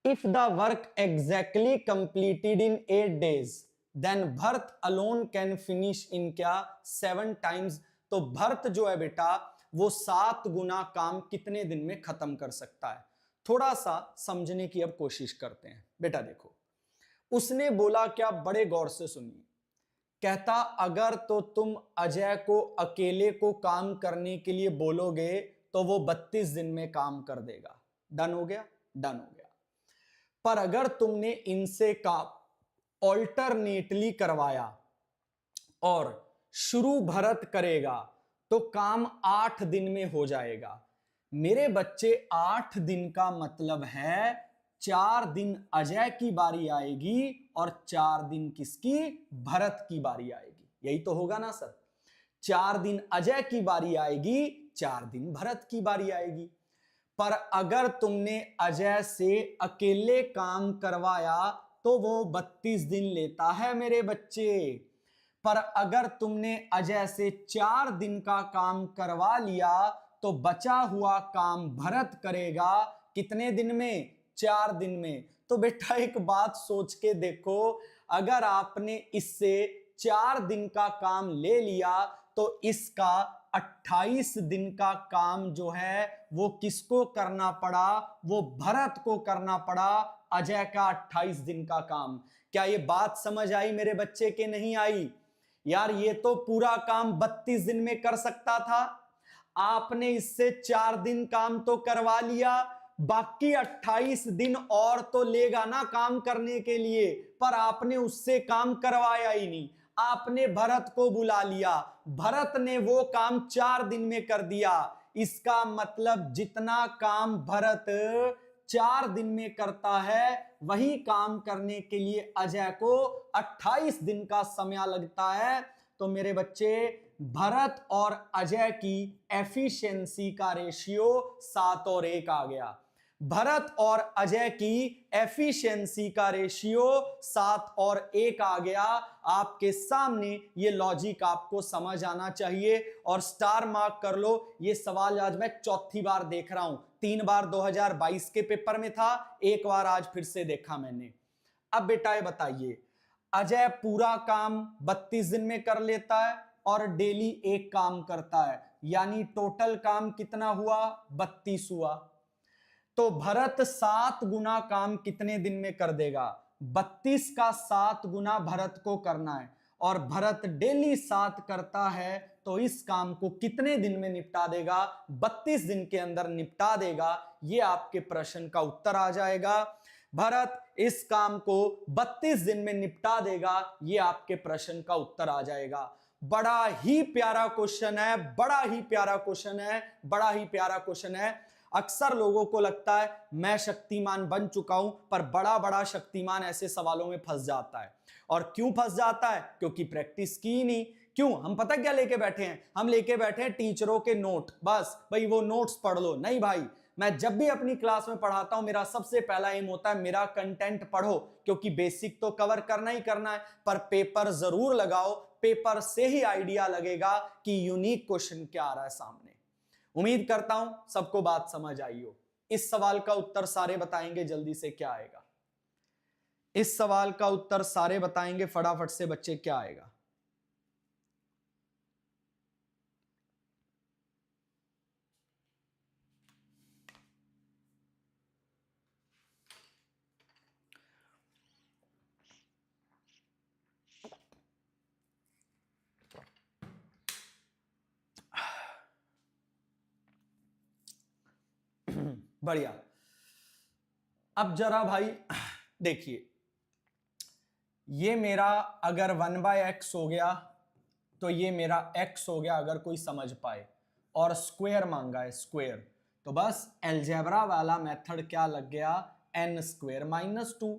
if the work exactly completed in 8 days, then Bharat alone can finish in क्या 7 times। तो भरत जो है बेटा वो 7 गुना काम कितने दिन में खत्म कर सकता है? थोड़ा सा समझने की अब कोशिश करते हैं। बेटा देखो, उसने बोला क्या, बड़े गौर से सुनिए। कहता अगर तो तुम अजय को अकेले को काम करने के लिए बोलोगे तो वो 32 दिन में काम कर देगा। डन हो गया? डन हो गया। पर अगर तुमने इनसे काम ऑल्टरनेटली करवाया और शुरू भरत करेगा तो काम 8 दिन में हो जाएगा। मेरे बच्चे 8 दिन का मतलब है 4 दिन अजय की बारी आएगी और 4 दिन किसकी? भरत की बारी आएगी। यही तो होगा ना सर? 4 दिन अजय की बारी आएगी, 4 दिन भरत की बारी आएगी। पर अगर तुमने अजय से अकेले काम करवाया तो वो 32 दिन लेता है मेरे बच्चे। पर अगर तुमने अजय से 4 दिन का काम करवा लिया तो बचा हुआ काम भरत करेगा कितने दिन में? 4 दिन में। तो बेटा एक बात सोच के देखो, अगर आपने इससे 4 दिन का काम ले लिया तो इसका 28 दिन का काम जो है वो किसको करना पड़ा? वो भरत को करना पड़ा। अजय का 28 दिन का काम। क्या ये बात समझ आई मेरे बच्चे के नहीं आई? यार ये तो पूरा काम 32 दिन में कर सकता था, आपने इससे 4 दिन काम तो करवा लिया, बाकी 28 दिन और तो लेगा ना काम करने के लिए, पर आपने उससे काम करवाया ही नहीं। आपने भरत को बुला लिया, भरत ने वो काम 4 दिन में कर दिया। इसका मतलब जितना काम भरत 4 दिन में करता है वही काम करने के लिए अजय को 28 दिन का समय लगता है। तो मेरे बच्चे भरत और अजय की एफिशिएंसी का रेशियो 7 और 1 आ गया। भरत और अजय की एफिशिएंसी का रेशियो 7 और 1 आ गया। आपके सामने ये लॉजिक आपको समझ आना चाहिए और स्टार मार्क कर लो। ये सवाल आज मैं चौथी बार देख रहा हूं, 3 बार 2022 के पेपर में था, 1 बार आज फिर से देखा मैंने। अब बेटा ये बताइए, अजय पूरा काम 32 दिन में कर लेता है और डेली एक काम करता है, यानी टोटल काम कितना हुआ? 32 हुआ। तो भरत 7 गुना काम कितने दिन में कर देगा? 32 का 7 गुना भरत को करना है और भरत डेली 7 करता है, तो इस काम को कितने दिन में निपटा देगा? 32 दिन के अंदर निपटा देगा। ये आपके प्रश्न का उत्तर आ जाएगा। भरत इस काम को 32 दिन में निपटा देगा, ये आपके प्रश्न का उत्तर आ जाएगा। बड़ा ही प्यारा क्वेश्चन है, बड़ा ही प्यारा क्वेश्चन है, बड़ा ही प्यारा क्वेश्चन है। अक्सर लोगों को लगता है मैं शक्तिमान बन चुका हूं, पर बड़ा बड़ा शक्तिमान ऐसे सवालों में फंस जाता है। और क्यों फंस जाता है? क्योंकि प्रैक्टिस की ही नहीं। क्यों? हम पता क्या लेके बैठे हैं? हम लेके बैठे हैं टीचरों के नोट, बस भाई वो नोट्स पढ़ लो। नहीं भाई, मैं जब भी अपनी क्लास में पढ़ाता हूं मेरा सबसे पहला एम होता है मेरा कंटेंट पढ़ो, क्योंकि बेसिक तो कवर करना ही करना है, पर पेपर जरूर लगाओ। पेपर से ही आइडिया लगेगा कि यूनिक क्वेश्चन क्या आ रहा है सामने। उम्मीद करता हूं सबको बात समझ आई हो। इस सवाल का उत्तर सारे बताएंगे जल्दी से, क्या आएगा? इस सवाल का उत्तर सारे बताएंगे फटाफट से बच्चे, क्या आएगा? बढ़िया। अब जरा भाई देखिए, ये मेरा अगर 1/x हो गया तो ये मेरा x हो गया, अगर कोई समझ पाए, और स्क्वायर मांगा है स्क्वायर, तो बस अलजेब्रा वाला मेथड क्या लग गया, n स्क्वायर -2।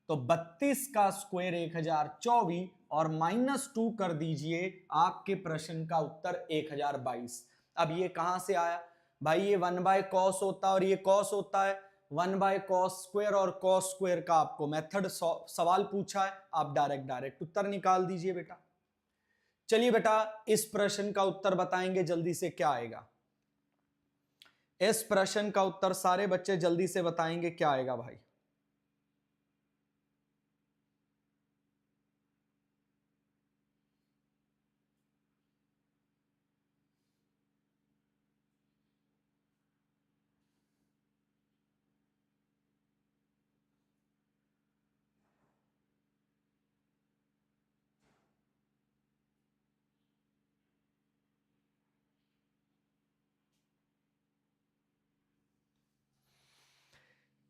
तो 32 का स्क्वायर 1024 और -2 कर दीजिए, आपके प्रश्न का उत्तर 1022। अब ये कहां से आया भाई, ये 1/cos होता है और ये cos होता है, 1/cos स्क्वायर और cos स्क्वायर का आपको मेथड सवाल पूछा है, आप डायरेक्ट उत्तर निकाल दीजिए बेटा। चलिए बेटा, इस प्रश्न का उत्तर बताएंगे जल्दी से, क्या आएगा इस प्रश्न का उत्तर, सारे बच्चे जल्दी से बताएंगे क्या आएगा भाई।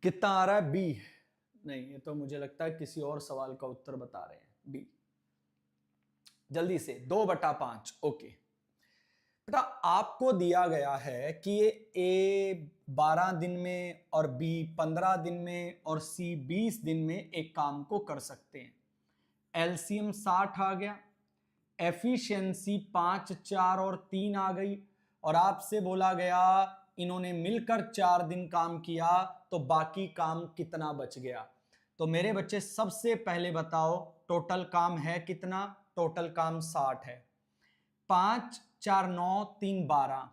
कितना आ रहा है, बी? नहीं, ये तो मुझे लगता है किसी और सवाल का उत्तर बता रहे हैं, बी। जल्दी से 2/5। ओके बेटा, आपको दिया गया है कि ये ए 12 दिन में और बी 15 दिन में और सी 20 दिन में एक काम को कर सकते हैं। एलसीएम 60 आ गया, एफिशिएंसी 5, 4 और 3 आ गई, और आपसे बोला गया इन्होंने मिलकर 4 दिन काम किया, तो बाकी काम कितना बच गया। तो मेरे बच्चे सबसे पहले बताओ टोटल काम है कितना, टोटल काम 60 है। 5, 4, 9, 3, 12,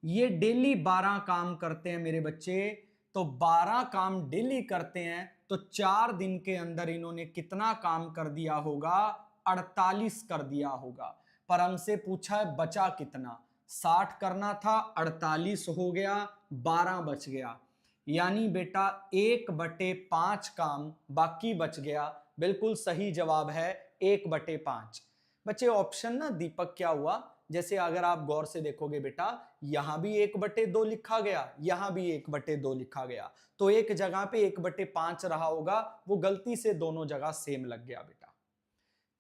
ये डेली 12 काम करते हैं मेरे बच्चे, तो 12 काम डेली करते हैं, तो 4 दिन के अंदर इन्होंने कितना काम कर दिया होगा, 48 कर दिया होगा। पर हमसे पूछा है बचा कितना, 60 करना था, 48 हो गया, 12 बच गया, यानी बेटा 1/5 काम बाकी बच गया। बिल्कुल सही जवाब है 1/5। बच्चे ऑप्शन ना दीपक क्या हुआ, जैसे अगर आप गौर से देखोगे बेटा, यहां भी 1/2 लिखा गया, यहां भी 1/2 लिखा गया, तो एक जगह पे 1/5 रहा होगा, वो गलती से दोनों जगह सेम लग गया बेटा।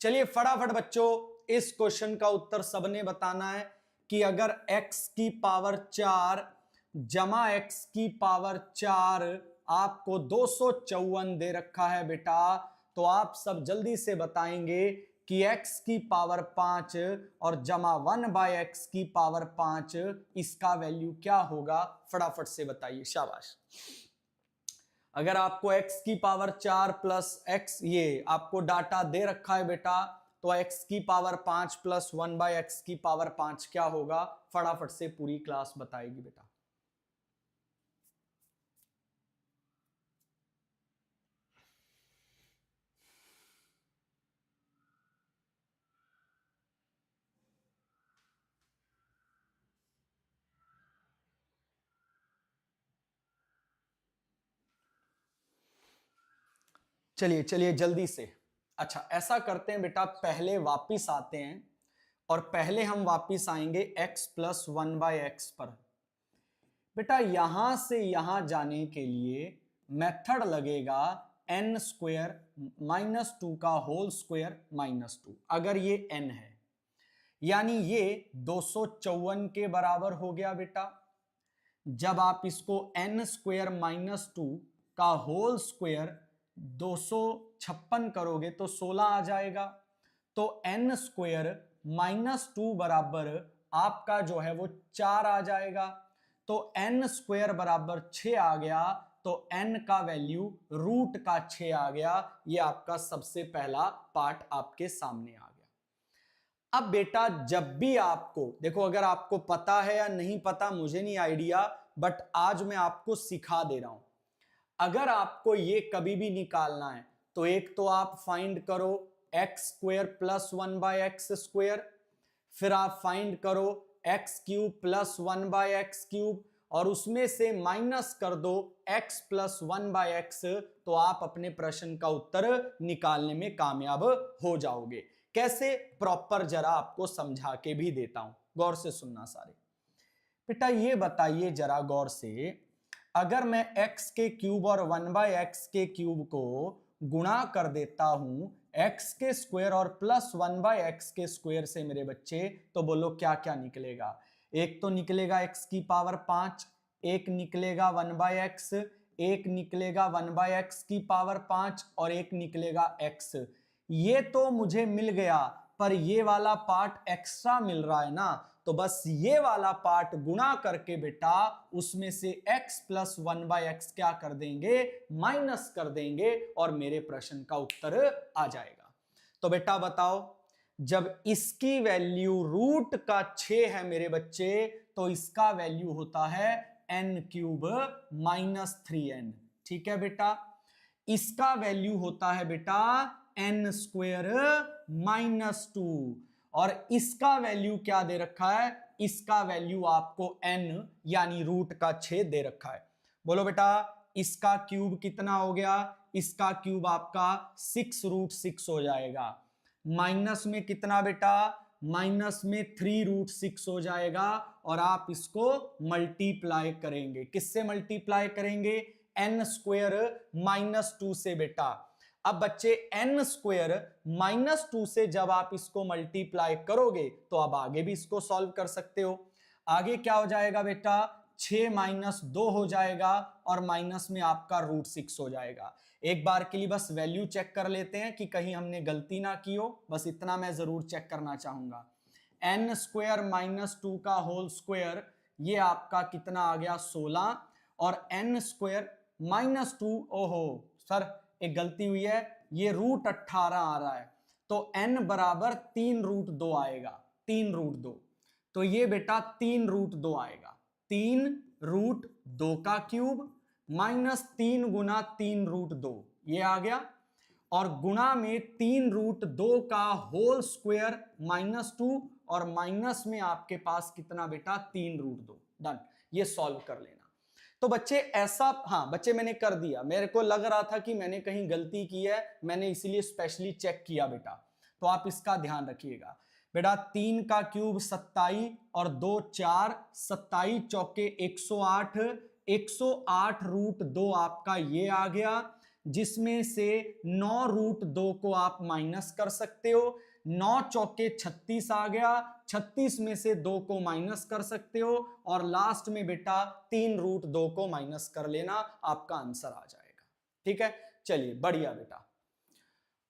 चलिए फटाफट बच्चों, इस क्वेश्चन का उत्तर सबने बताना है कि अगर x की पावर 4 जमा x की पावर 4 आपको 254 दे रखा है बेटा, तो आप सब जल्दी से बताएंगे कि x की पावर 5 और जमा 1/x की पावर 5 इसका वैल्यू क्या होगा, फटाफट से बताइए, शाबाश। अगर आपको x की पावर 4 प्लस x, ये आपको डाटा दे रखा है बेटा, तो x की पावर 5 प्लस 1/x की पावर 5 क्या होगा, फटाफट से पूरी क्लास बताएगी बेटा। चलिए चलिए जल्दी से। अच्छा ऐसा करते हैं बेटा, पहले वापिस आते हैं, और पहले हम वापिस आएंगे x प्लस 1/x पर। बेटा यहां से यहां जाने के लिए मेथड लगेगा n स्क्वायर -2 का होल स्क्वायर -2, अगर ये n है, यानी ये 254 के बराबर हो गया बेटा। जब आप इसको n स्क्वायर -2 का होल स्क्वायर 256 करोगे तो 16 आ जाएगा, तो n स्क्वायर -2 बराबर आपका जो है वो 4 आ जाएगा, तो n स्क्वायर बराबर 6 आ गया, तो n का वैल्यू रूट का 6 आ गया। ये आपका सबसे पहला पार्ट आपके सामने आ गया। अब बेटा जब भी आपको देखो, अगर आपको पता है या नहीं पता मुझे नहीं आइडिया, बट आज मैं आपको सिखा दे रहा हूं। अगर आपको ये कभी भी निकालना है, तो एक तो आप फाइंड करो x square plus 1/x square, फिर आप फाइंड करो x cube plus 1/x cube, और उसमें से माइनस कर दो x प्लस 1/x, तो आप अपने प्रश्न का उत्तर निकालने में कामयाब हो जाओगे। कैसे, प्रॉपर जरा आपको समझा के भी देता हूं, गौर से सुनना सारे। बेटा ये बताइए जरा गौर से, अगर मैं x के क्यूब और 1/x के क्यूब को गुणा कर देता हूं x के स्क्वायर और प्लस 1/x के स्क्वायर से मेरे बच्चे, तो बोलो क्या क्या निकलेगा। एक तो निकलेगा x की पावर 5, एक निकलेगा 1/x, एक निकलेगा 1/x की पावर 5 और एक निकलेगा x। ये तो मुझे मिल गया, पर ये वाला पार्ट एक्स्ट्रा मिल रहा है ना, तो बस ये वाला पार्ट गुणा करके बेटा उसमें से x प्लस 1/x क्या कर देंगे, माइनस कर देंगे और मेरे प्रश्न का उत्तर आ जाएगा। तो बेटा बताओ, जब इसकी वैल्यू रूट का 6 है मेरे बच्चे, तो इसका वैल्यू होता है n³ -3n। ठीक है बेटा, इसका वैल्यू होता है बेटा n² -2 और इसका वैल्यू क्या दे रखा है, इसका वैल्यू आपको n यानी रूट का 6 दे रखा है। बोलो बेटा इसका क्यूब कितना हो गया, इसका क्यूब आपका 6√6 हो जाएगा। माइनस में कितना बेटा, माइनस में 3√6 हो जाएगा और आप इसको मल्टीप्लाई करेंगे, किससे मल्टीप्लाई करेंगे, n² -2 से बेटा। अब बच्चे n² -2 से जब आप इसको मल्टीप्लाई करोगे तो अब आगे भी इसको सॉल्व कर सकते हो। आगे क्या हो जाएगा बेटा, 6 - 2 हो जाएगा और माइनस में आपका √6 हो जाएगा। एक बार के लिए बस वैल्यू चेक कर लेते हैं कि कहीं हमने गलती ना की हो, बस इतना मैं जरूर चेक करना चाहूंगा। n² -2 का होल स्क्वायर, ये आपका कितना आ गया 16 और n² -2, ओहो सर एक गलती हुई है, ये √18 आ रहा है, तो n बराबर 3√2 आएगा, 3√2। तो ये बेटा 3√2 आएगा, 3√2 का क्यूब -3 गुना 3√2 ये आ गया और गुणा में 3√2 का होल स्क्वायर -2 और माइनस में आपके पास कितना बेटा 3√2। डन, ये सॉल्व कर लेना। तो बच्चे ऐसा, हाँ बच्चे मैंने कर दिया, मेरे को लग रहा था कि मैंने कहीं गलती की है, मैंने इसलिए स्पेशली चेक किया बेटा, तो आप इसका ध्यान रखिएगा बेटा। 3 का क्यूब 27 और 2 4, 27 चौके 108, 108√2 आपका ये आ गया, जिसमें से 9√2 को आप माइनस कर सकते हो, 9 चौके 36 आ गया, 36 में से 2 को माइनस कर सकते हो और लास्ट में बेटा 3√2 को माइनस कर लेना, आपका आंसर आ जाएगा। ठीक है, चलिए बढ़िया बेटा।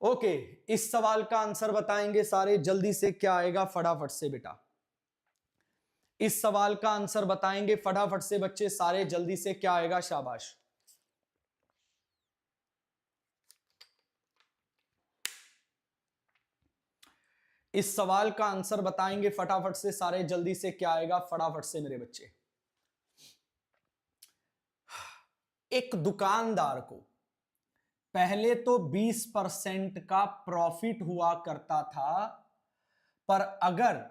ओके, इस सवाल का आंसर बताएंगे सारे जल्दी से, क्या आएगा फटाफट से बेटा, इस सवाल का आंसर बताएंगे फटाफट से बच्चे सारे जल्दी से, क्या आएगा, शाबाश। इस सवाल का आंसर बताएंगे फटाफट से सारे जल्दी से, क्या आएगा फटाफट से मेरे बच्चे। एक दुकानदार को पहले तो 20% का प्रॉफिट हुआ करता था, पर अगर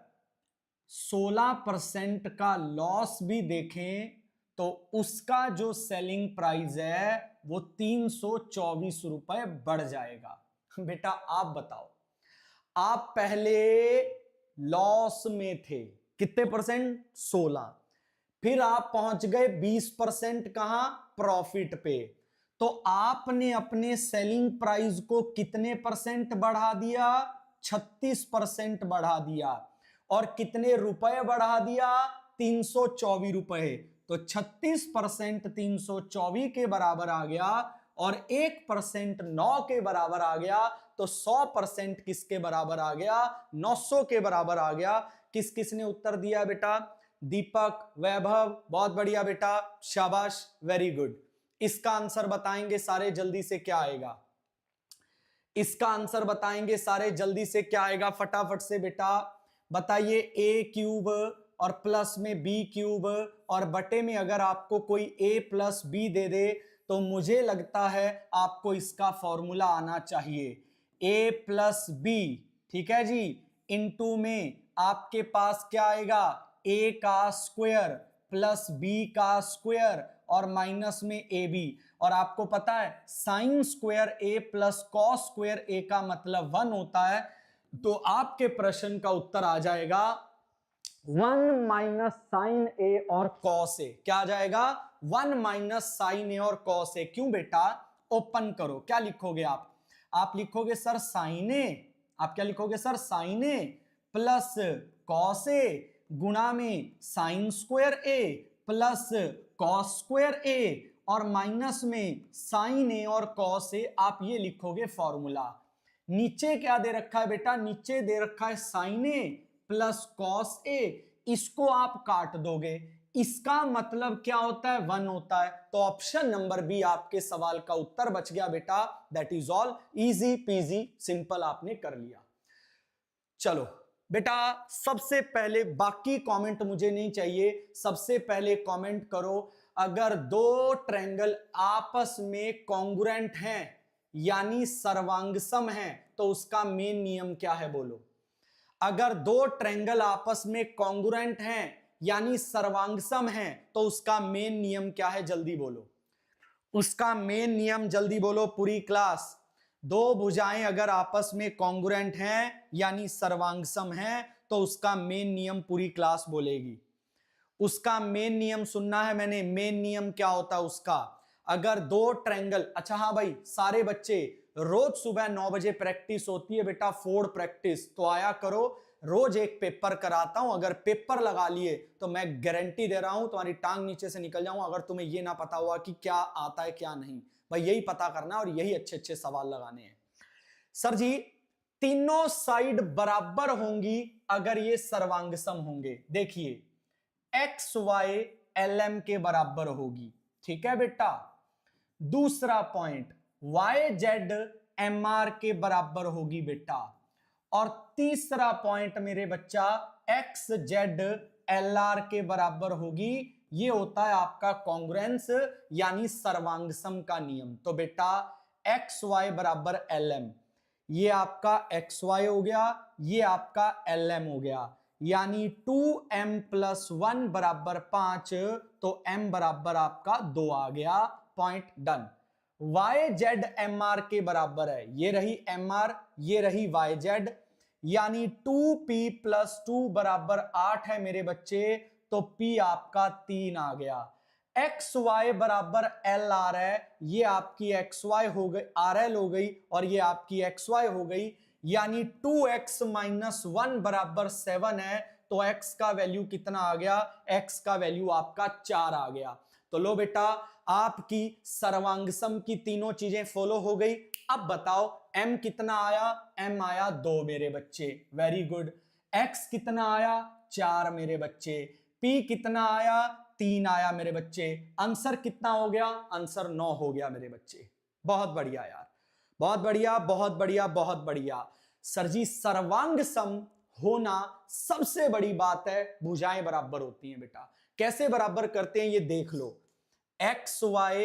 16% का लॉस भी देखें तो उसका जो सेलिंग प्राइस है वो 324 रुपए बढ़ जाएगा। बेटा आप बताओ, आप पहले लॉस में थे कितने परसेंट, 16, फिर आप पहुंच गए 20% कहां, प्रॉफिट पे, तो आपने अपने सेलिंग प्राइस को कितने परसेंट बढ़ा दिया, 36% बढ़ा दिया और कितने रुपए बढ़ा दिया, 324 रुपए। तो 36% 324 के बराबर आ गया और 1% 9 के बराबर आ गया, तो 100% किसके बराबर आ गया, 900 के बराबर आ गया। किस किसने उत्तर दिया बेटा, दीपक, वैभव, बहुत बढ़िया बेटा, शाबाश, वेरी गुड। इसका आंसर बताएंगे सारे जल्दी से, क्या आएगा, इसका आंसर बताएंगे सारे जल्दी से, क्या आएगा फटाफट से बेटा बताइए। a³ और प्लस में b³ और बटे में अगर आपको कोई a प्लस b दे दे तो मुझे लगता है आपको इसका फॉर्मूला आना चाहिए, a प्लस b, ठीक है जी, इनटू में आपके पास क्या आएगा, a का स्क्वायर प्लस b का स्क्वायर और माइनस में ab, और आपको पता है sine square a plus cos square a का मतलब 1 होता है, तो आपके प्रश्न का उत्तर आ जाएगा 1 माइनस साइन ए और कॉस ए, क्या आ जाएगा 1 माइनस साइन ए और कॉस ए। क्यों बेटा, ओपन करो, क्या लिखोगे आप लिखोगे सर साइन ए, आप क्या लिखोगे sir sign A plus cos A गुणा में साइन स्क्वायर ए प्लस कॉस स्क्वायर ए और माइनस में साइन ए और कॉस ए। आप ये लिखोगे फॉर्मूला। नीचे क्या दे रखा है बेटा, नीचे दे रखा है sign A plus cos A, इसको आप काट दोगे, इसका मतलब क्या होता है 1 होता है। तो ऑप्शन नंबर बी आपके सवाल का उत्तर बच गया बेटा। That is all, easy PG simple आपने कर लिया। चलो बेटा, सबसे पहले बाकी कमेंट मुझे नहीं चाहिए, सबसे पहले कमेंट करो अगर दो ट्रायंगल आपस में कॉन्ग्रुएंट हैं यानी सर्वांगसम हैं तो उसका मेन नियम क्या है, बोलो। अगर दो ट्रायंगल आपस में कॉन्ग्रुएंट हैं यानी सर्वांगसम हैं तो उसका मेन नियम क्या है, जल्दी बोलो। उसका मेन नियम जल्दी बोलो पूरी क्लास। दो भुजाएं अगर आपस में कॉन्ग्रुएंट हैं यानी सर्वांगसम हैं तो उसका मेन नियम पूरी क्लास बोलेगी। उसका मेन नियम सुनना है मैंने, मेन नियम क्या होता है उसका। अगर दो ट्रायंगल, अच्छा हाँ भाई सारे बच्चे, रोज सुबह 9 बजे प्रैक्टिस होती है बेटा, फोर्ड प्रैक्टिस, तो आया करो। रोज एक पेपर कराता हूं, अगर पेपर लगा लिए तो मैं गारंटी दे रहा हूं तुम्हारी टांग नीचे से निकल जाऊं। अगर तुम्हें यह ना पता हुआ कि क्या आता है क्या नहीं, भाई यही पता करना और यही अच्छे अच्छे सवाल लगाने हैं। सर जी तीनों साइड बराबर होंगी अगर ये सर्वांगसम होंगे। देखिए एक्स वाई एल एम के बराबर होगी, ठीक है बेटा। दूसरा point Y Z M R के बराबर होगी बेटा। और तीसरा पॉइंट मेरे बच्चा एक्स जेड एल आर के बराबर होगी। ये होता है आपका कॉन्ग्रुएंस यानी सर्वांगसम का नियम। तो बेटा एक्स वाई बराबर एल एम, ये आपका एक्स वाई हो गया, ये आपका एल एम हो गया, यानी 2m प्लस 1 बराबर 5, तो m बराबर आपका 2 आ गया, point done. Y Z M R के बराबर है, ये रही एम आर, ये रही वाई जेड, यानी 2p प्लस 2 बराबर 8 है मेरे बच्चे, तो p आपका 3 आ गया। एक्स वाई बराबर एल आर है, ये आपकी एक्स वाई हो गई, आर एल हो गई, और ये आपकी एक्स वाई हो गई, यानी 2x माइनस 1 बराबर 7 है। तो x का वैल्यू कितना आ गया, x का वैल्यू आपका 4 आ गया। तो लो बेटा आपकी सर्वांगसम की तीनों चीजें फॉलो हो गई। अब बताओ m कितना आया, m आया 2 मेरे बच्चे, वेरी गुड। x कितना आया 4 मेरे बच्चे, p कितना आया 3 आया मेरे बच्चे, आंसर कितना हो गया, आंसर 9 हो गया मेरे बच्चे। बहुत बढ़िया यार, बहुत बढ़िया बहुत बढ़िया बहुत बढ़िया। सर जी सर्वांग सम होना सबसे बड़ी बात है, भुजाएं बराबर होती हैं बेटा। कैसे बराबर करते हैं ये देख लो, एक्स वाई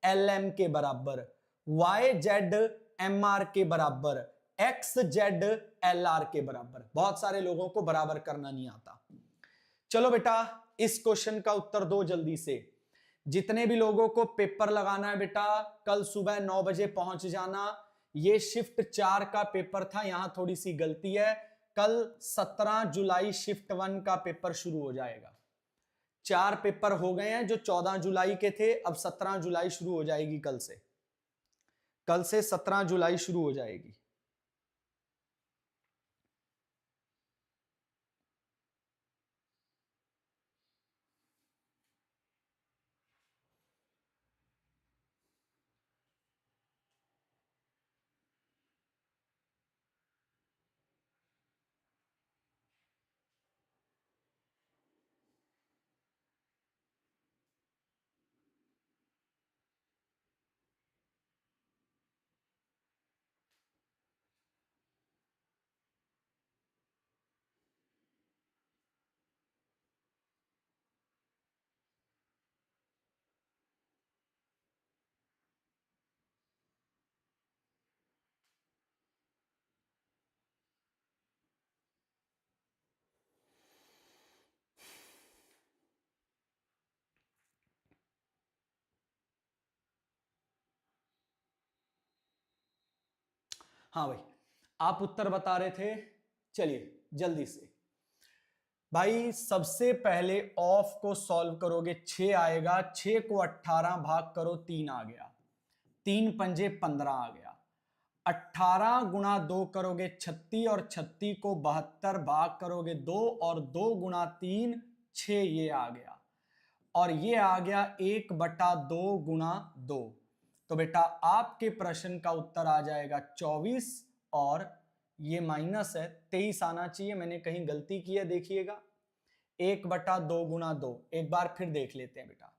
एल एम के बराबर, वाई जेड एम आर के बराबर, एक्स जेड एल आर के बराबर। बहुत सारे लोगों को बराबर करना नहीं आता। चलो बेटा इस क्वेश्चन का उत्तर दो जल्दी से। जितने भी लोगों को पेपर लगाना है बेटा कल सुबह 9 बजे पहुंच जाना। ये शिफ्ट 4 का पेपर था, यहां थोड़ी सी गलती है। कल 17 जुलाई शिफ्ट 1 का पेपर शुरू हो जाएगा। 4 पेपर हो गए हैं जो 14 जुलाई के थे, अब 17 जुलाई शुरू हो जाएगी कल से। कल से 17 जुलाई शुरू हो जाएगी। हाँ भाई आप उत्तर बता रहे थे, चलिए जल्दी से। भाई सबसे पहले ऑफ को सॉल्व करोगे 6 आएगा, 6 को 18 भाग करो 3 आ गया, 3 पंजे 15 आ गया, 18 गुणा 2 करोगे 36 और 36 को 72 भाग करोगे 2 और 2 गुणा 3 6, ये आ गया और ये आ गया 1/2 गुणा 2। तो बेटा आपके प्रश्न का उत्तर आ जाएगा 24 और ये माइनस है 23 आना चाहिए, मैंने कहीं गलती की है देखिएगा। 1/2 गुणा 2, एक बार फिर देख लेते हैं बेटा।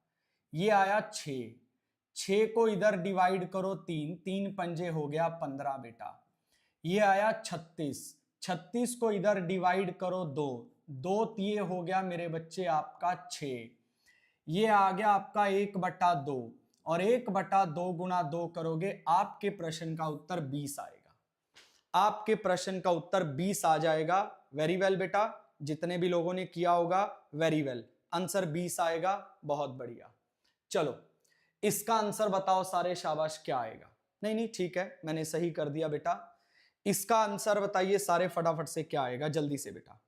ये आया 6, 6 को इधर डिवाइड करो 3, 3 पंजे हो गया 15 बेटा। ये आया 36, 36 को इधर डिवाइड करो 2, 2 तिये हो गया मेरे बच्चे आपका 6। ये आ गया आपका 1/2 और 1/2 गुणा 2 करोगे, आपके प्रश्न का उत्तर 20 आएगा। आपके प्रश्न का उत्तर 20 आ जाएगा। वेरी वेल बेटा, जितने भी लोगों ने किया होगा वेरी वेल, आंसर 20 आएगा, बहुत बढ़िया। चलो इसका आंसर बताओ सारे, शाबाश, क्या आएगा? नहीं नहीं ठीक है, मैंने सही कर दिया बेटा। इसका आंसर बताइए सारे फटाफट से, क्या आएगा? जल्दी से बेटा,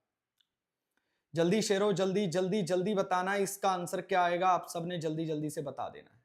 जल्दी शेरो, जल्दी जल्दी जल्दी बताना है इसका आंसर क्या आएगा, आप सबने जल्दी जल्दी से बता देना है।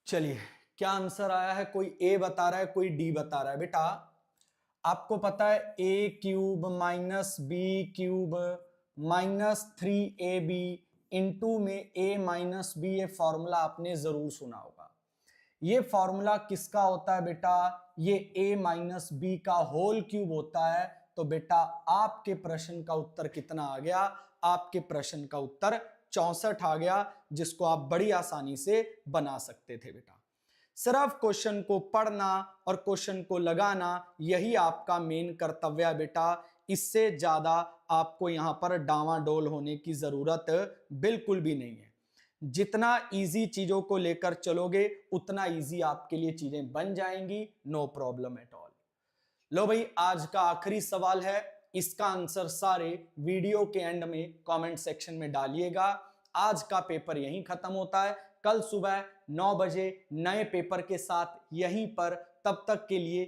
चलिए क्या आंसर आया है? कोई ए बता रहा है, कोई डी बता रहा है। बेटा आपको पता है a cube minus b cube minus 3ab into में ए माइनस बी, ये फॉर्मूला आपने जरूर सुना होगा। ये फॉर्मूला किसका होता है बेटा? ये a माइनस बी का होल क्यूब होता है। तो बेटा आपके प्रश्न का उत्तर कितना आ गया? आपके प्रश्न का उत्तर 64 आ गया, जिसको आप बड़ी आसानी से बना सकते थे बेटा। सिर्फ क्वेश्चन को पढ़ना और क्वेश्चन को लगाना, यही आपका मेन कर्तव्य है बेटा। इससे ज्यादा आपको यहां पर डावाडोल होने की जरूरत बिल्कुल भी नहीं है। जितना इजी चीजों को लेकर चलोगे उतना इजी आपके लिए चीजें बन जाएंगी, नो प्रॉब्लम एट ऑल। लो भाई, आज का आखिरी सवाल है, इसका आंसर सारे वीडियो के एंड में कमेंट सेक्शन में डालिएगा। आज का पेपर यहीं खत्म होता है, कल सुबह 9 बजे नए पेपर के साथ यहीं पर, तब तक के लिए